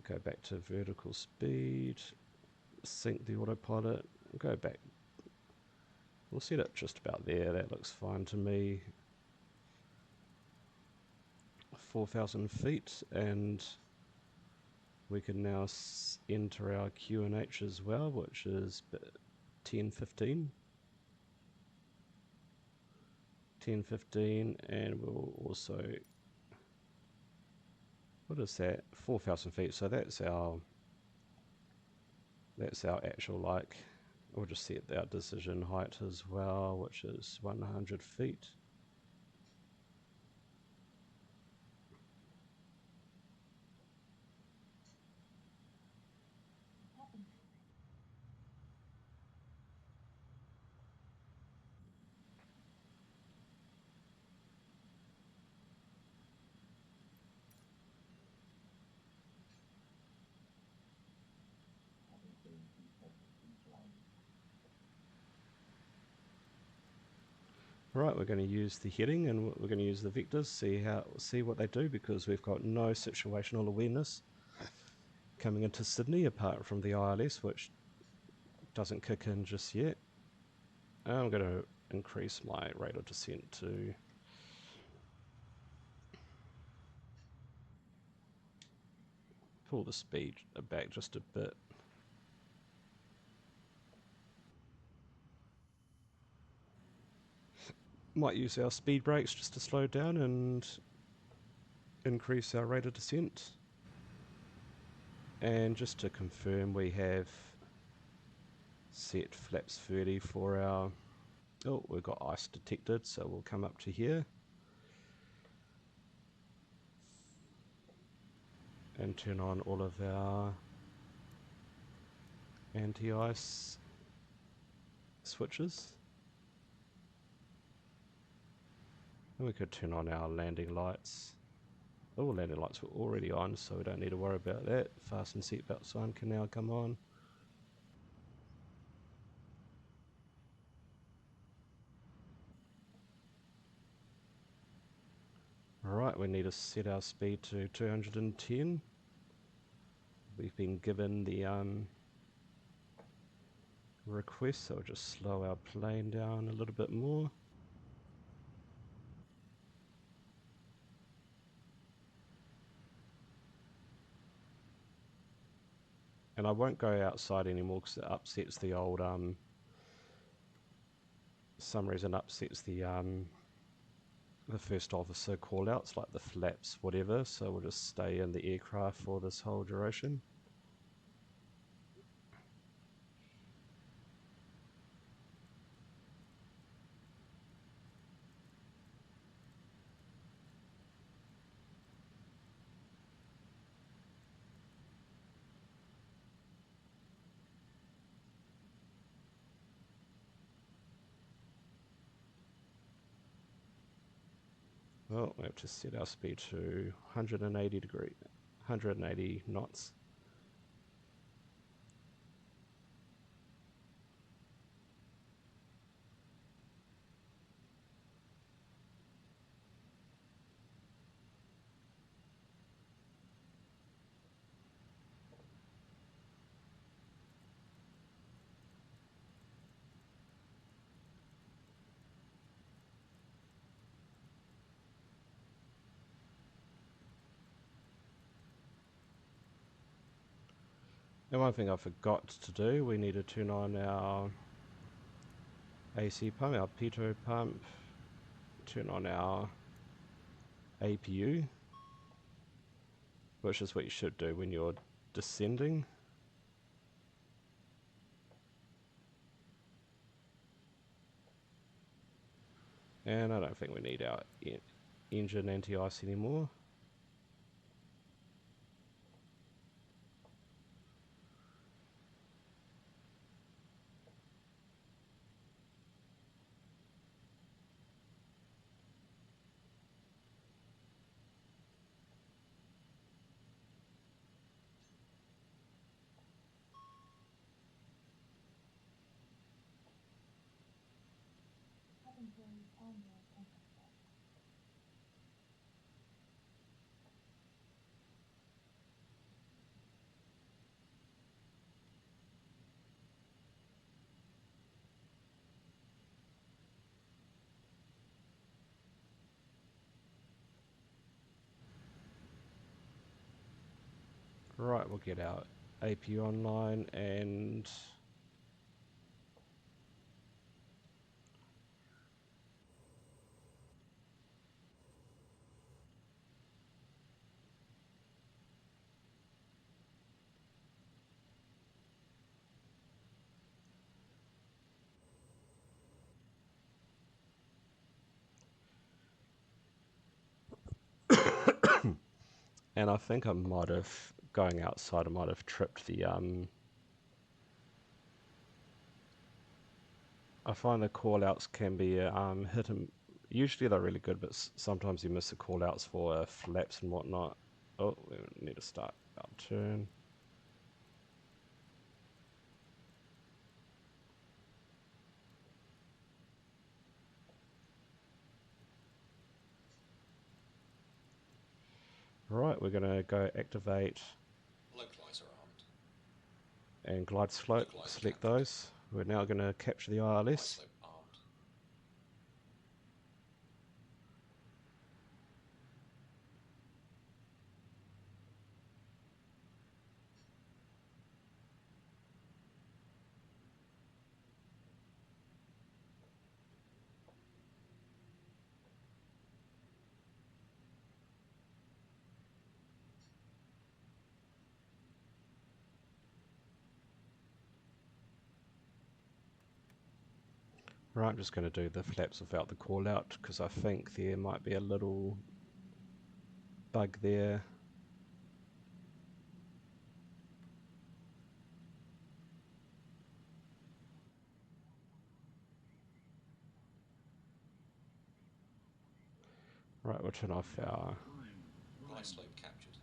Go back to vertical speed, sync the autopilot, go back. We'll set it just about there, that looks fine to me. 4,000 feet, and we can now enter our QNH as well, which is 10.15. 1015, and we'll also, what is that, 4,000 feet, so that's our actual, like, we'll just set our decision height as well, which is 100 feet. Right, we're going to use the heading and we're going to use the vectors, see what they do, because we've got no situational awareness coming into Sydney apart from the ILS, which doesn't kick in just yet. I'm going to increase my rate of descent to pull the speed back just a bit. Might use our speed brakes just to slow down and increase our rate of descent. And just to confirm, we have set flaps 30 for our, oh, we've got ice detected, so we'll come up to here and turn on all of our anti-ice switches. And we could turn on our landing lights. Oh, landing lights were already on, so we don't need to worry about that. Fasten seatbelt sign can now come on. Alright, we need to set our speed to 210. We've been given the request, so we'll just slow our plane down a little bit more. And I won't go outside anymore because it upsets the old, for some reason upsets the first officer callouts, like the flaps, whatever, so we'll just stay in the aircraft for this whole duration. Well, we have to set our speed to 180 knots. And one thing I forgot to do, we need to turn on our AC pump, our pitot pump, turn on our APU, which is what you should do when you're descending. And I don't think we need our engine anti-ice anymore. Right, we'll get our APU online and And I think I might have, going outside, I might have tripped the, I find the callouts can be hit and, usually they're really good, but sometimes you miss the callouts for flaps and whatnot. Oh, we need to start our turn. Right, we're going to go activate Localizer armed. and glide slope, Localizer select captured. those. We're now going to capture the Glide ILS. slope armed. Right, I'm just going to do the flaps without the call out because I think there might be a little bug there. Right, we'll turn off our... Glide slope captured.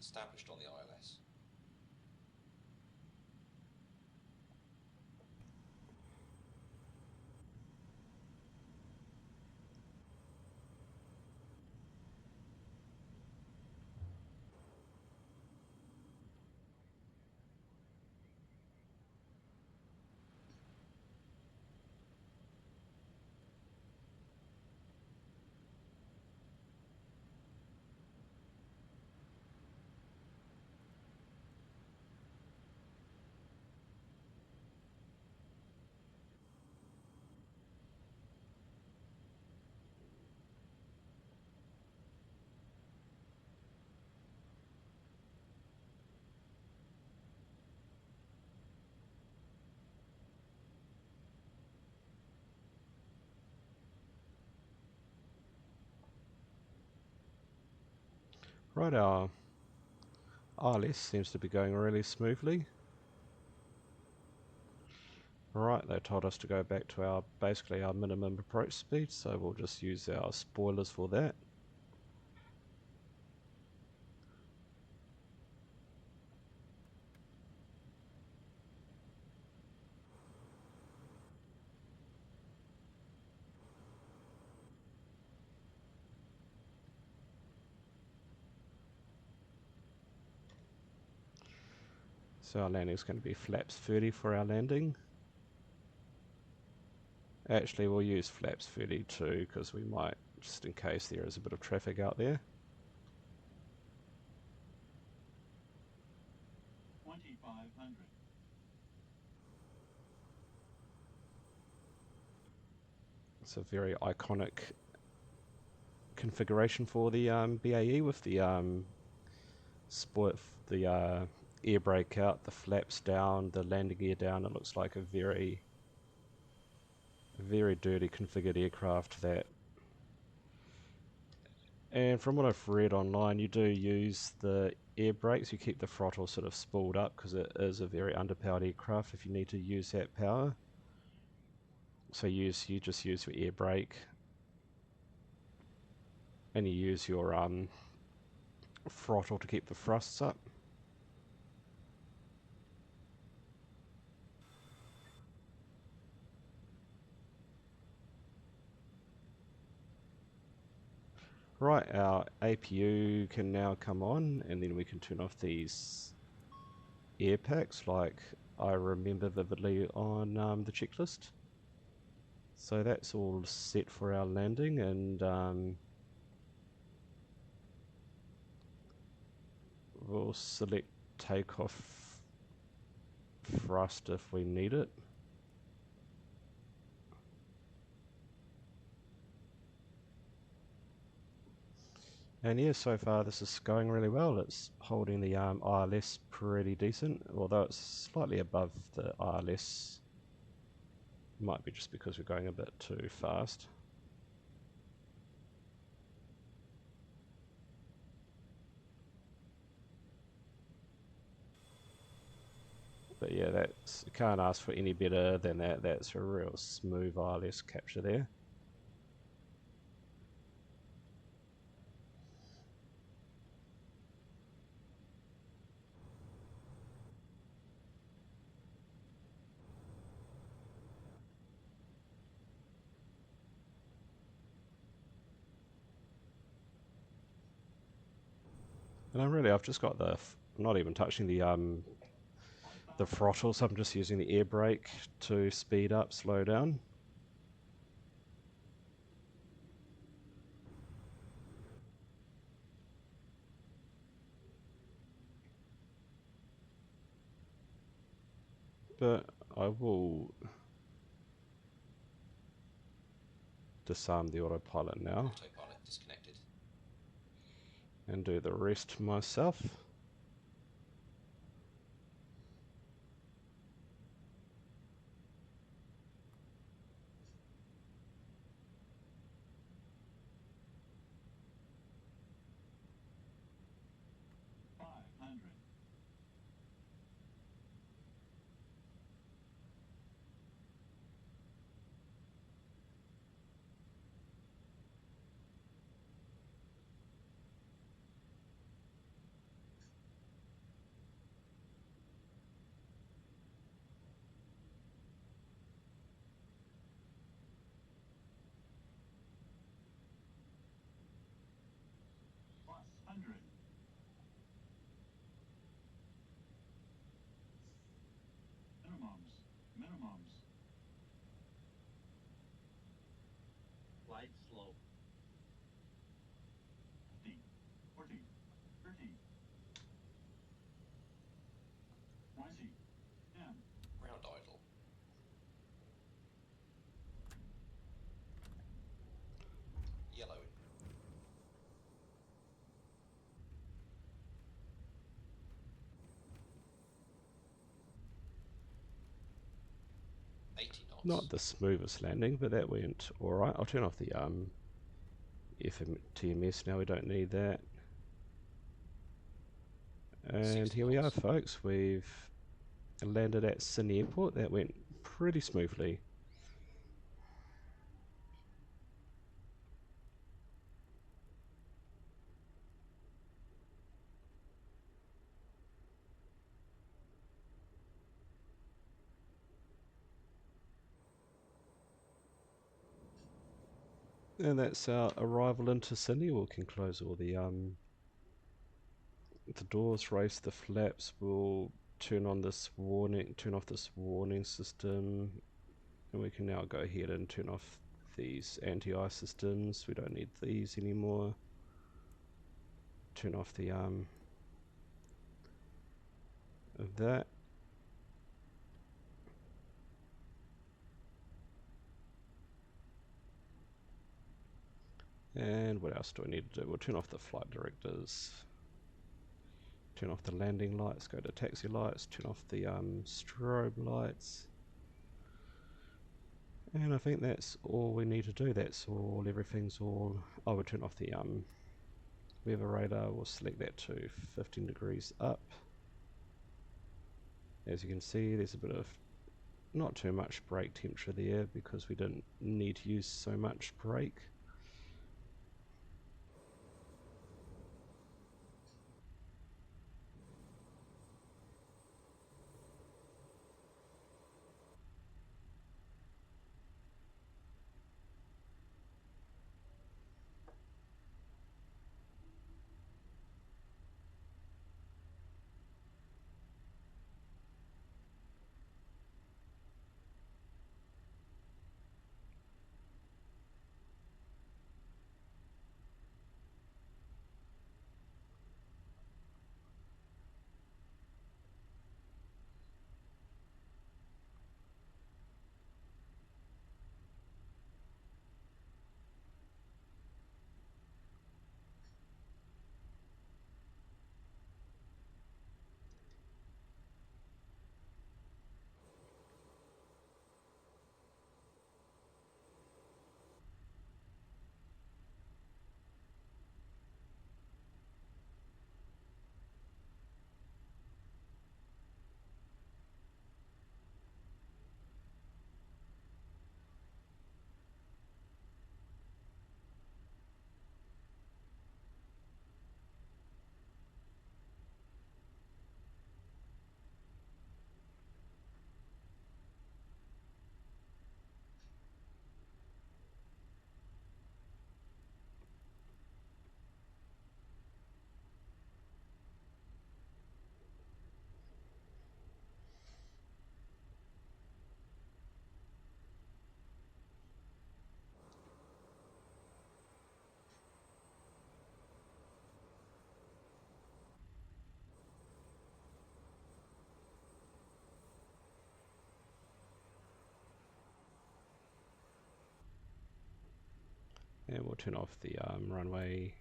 Established on the ILS. Right, our ILS seems to be going really smoothly. Right, they told us to go back to our, basically our minimum approach speed, so we'll just use our spoilers for that. So our landing is going to be flaps 30 for our landing. Actually, we'll use flaps 32 because we might, just in case there is a bit of traffic out there. 2500. It's a very iconic configuration for the BAE with the air brake out, the flaps down, the landing gear down. It looks like a very dirty configured aircraft that, and from what I've read online, you do use the air brakes, you keep the throttle sort of spooled up because it is a very underpowered aircraft if you need to use that power. So you just use your air brake and you use your throttle to keep the thrusts up. Right, our APU can now come on, and then we can turn off these air packs like I remember vividly on the checklist. So that's all set for our landing, and we'll select takeoff thrust if we need it. And yeah, so far this is going really well. It's holding the ILS pretty decent, although it's slightly above the ILS Might be just because we're going a bit too fast. But yeah, that's, you can't ask for any better than that. That's a real smooth ILS capture there. And I've just got the, not even touching the throttle, so I'm just using the air brake to speed up, slow down. But I will disarm the autopilot now Autopilot disconnected. and do the rest myself. Plus 100. Minimums. Glide slope. 15, 14, 13, 20, 10. Ground idle. Yellow. Not the smoothest landing, but that went alright. I'll turn off the FMTMS now, we don't need that. And here we are, folks. We've landed at Sydney Airport. That went pretty smoothly. And that's our arrival into Sydney. We can close all the doors, raise the flaps. We'll turn off this warning system, and we can now go ahead and turn off these anti-ice systems. We don't need these anymore. Turn off the that. And what else do I need to do? We'll turn off the flight directors, turn off the landing lights, go to taxi lights, turn off the strobe lights. And I think that's all we need to do. That's all, everything's all. I will turn off the weather radar. We'll select that to 15 degrees up. As you can see, there's a bit of not too much brake temperature there because we didn't need to use so much brake. And we'll turn off the runway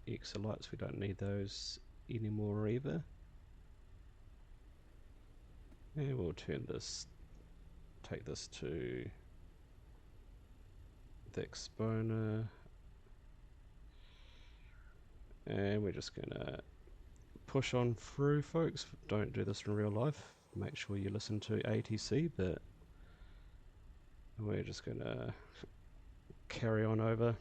exit lights, we don't need those anymore either. And we'll turn this, take this to the exponent, and we're just gonna push on through, folks. Don't do this in real life, make sure you listen to ATC, but we're just gonna carry on over.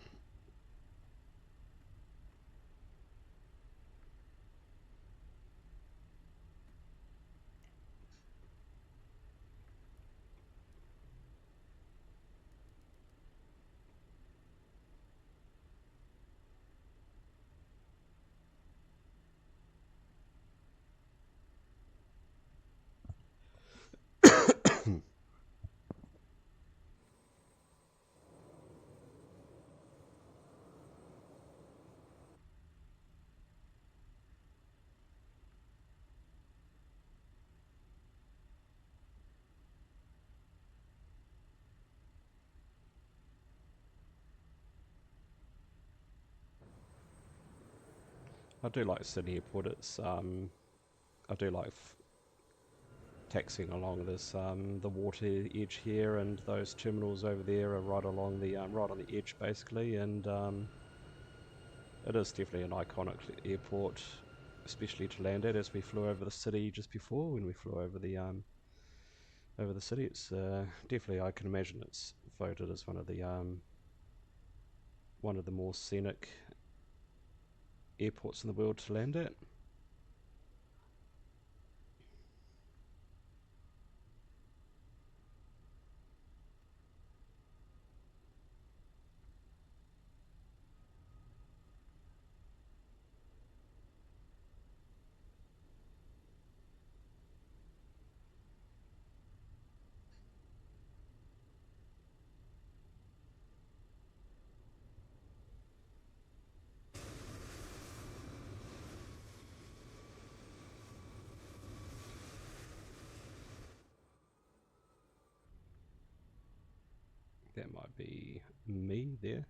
I do like Sydney Airport. It's I do like taxiing along this the water edge here, and those terminals over there are right along the right on the edge basically, and it is definitely an iconic airport, especially to land at. As we flew over the city just before, when we flew over the city, it's definitely, I can imagine it's voted as one of the more scenic airports in the world to land at. That might be me there.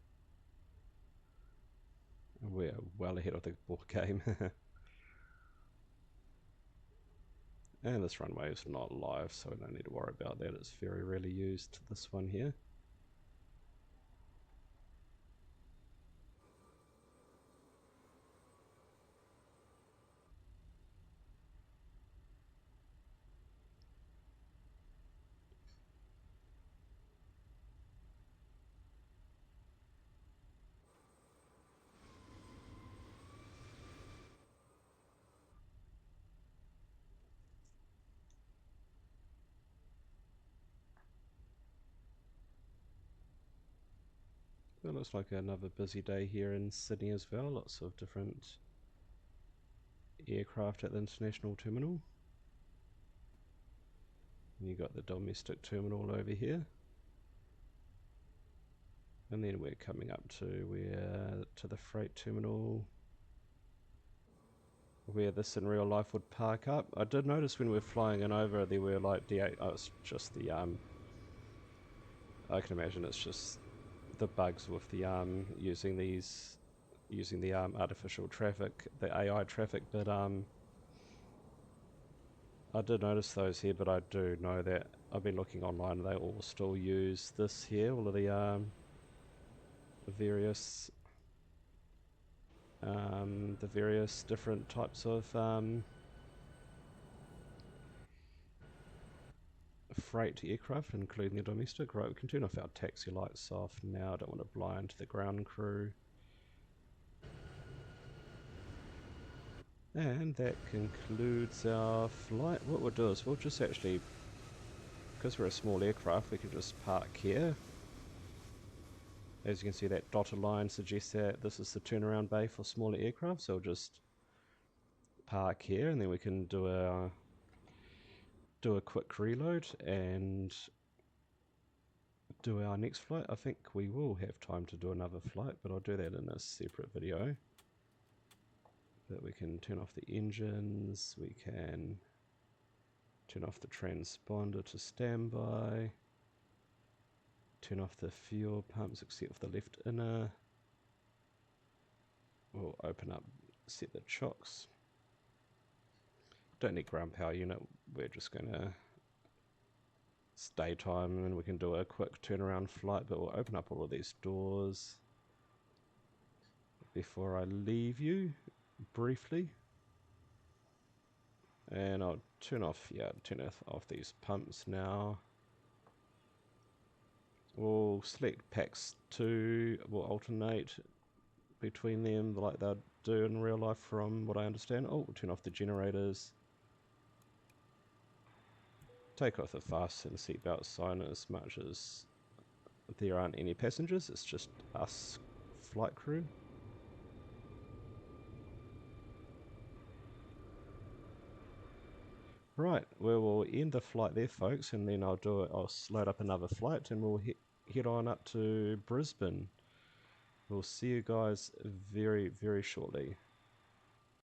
We're well ahead of the ball game. And this runway is not live, so we don't need to worry about that. It's very rarely used, this one here. It looks like another busy day here in Sydney as well. Lots of different aircraft at the international terminal. You got the domestic terminal over here, and then we're coming up to the freight terminal, where this in real life would park up. I did notice when we were flying in over, there were like D8. Oh, it's just the I can imagine it's just the bugs with the using the artificial traffic, the AI traffic, but I did notice those here, but I do know that I've been looking online, they all still use this here, all of the various different types of freight aircraft, including the domestic. Right, we can turn off our taxi lights off now. I don't want to blind the ground crew. And that concludes our flight. What we'll do is we'll just actually, because we're a small aircraft, we can just park here. As you can see, that dotted line suggests that this is the turnaround bay for smaller aircraft, so we'll just park here, and then we can do a quick reload and do our next flight. I think we will have time to do another flight, but I'll do that in a separate video. But we can turn off the engines, we can turn off the transponder to standby. Turn off the fuel pumps except for the left inner. We'll open up, set the chocks. Don't need ground power unit, we're just going to it's daytime and we can do a quick turnaround flight, but we'll open up all of these doors before I leave you briefly. And I'll turn off these pumps now. We'll select packs 2, we'll alternate between them like they'll do in real life from what I understand. Oh, we'll turn off the generators. Take off the fasten seatbelt sign as much as there aren't any passengers, it's just us flight crew. Right, well, we'll end the flight there, folks, and then I'll load up another flight and we'll head on up to Brisbane. We'll see you guys very, very shortly.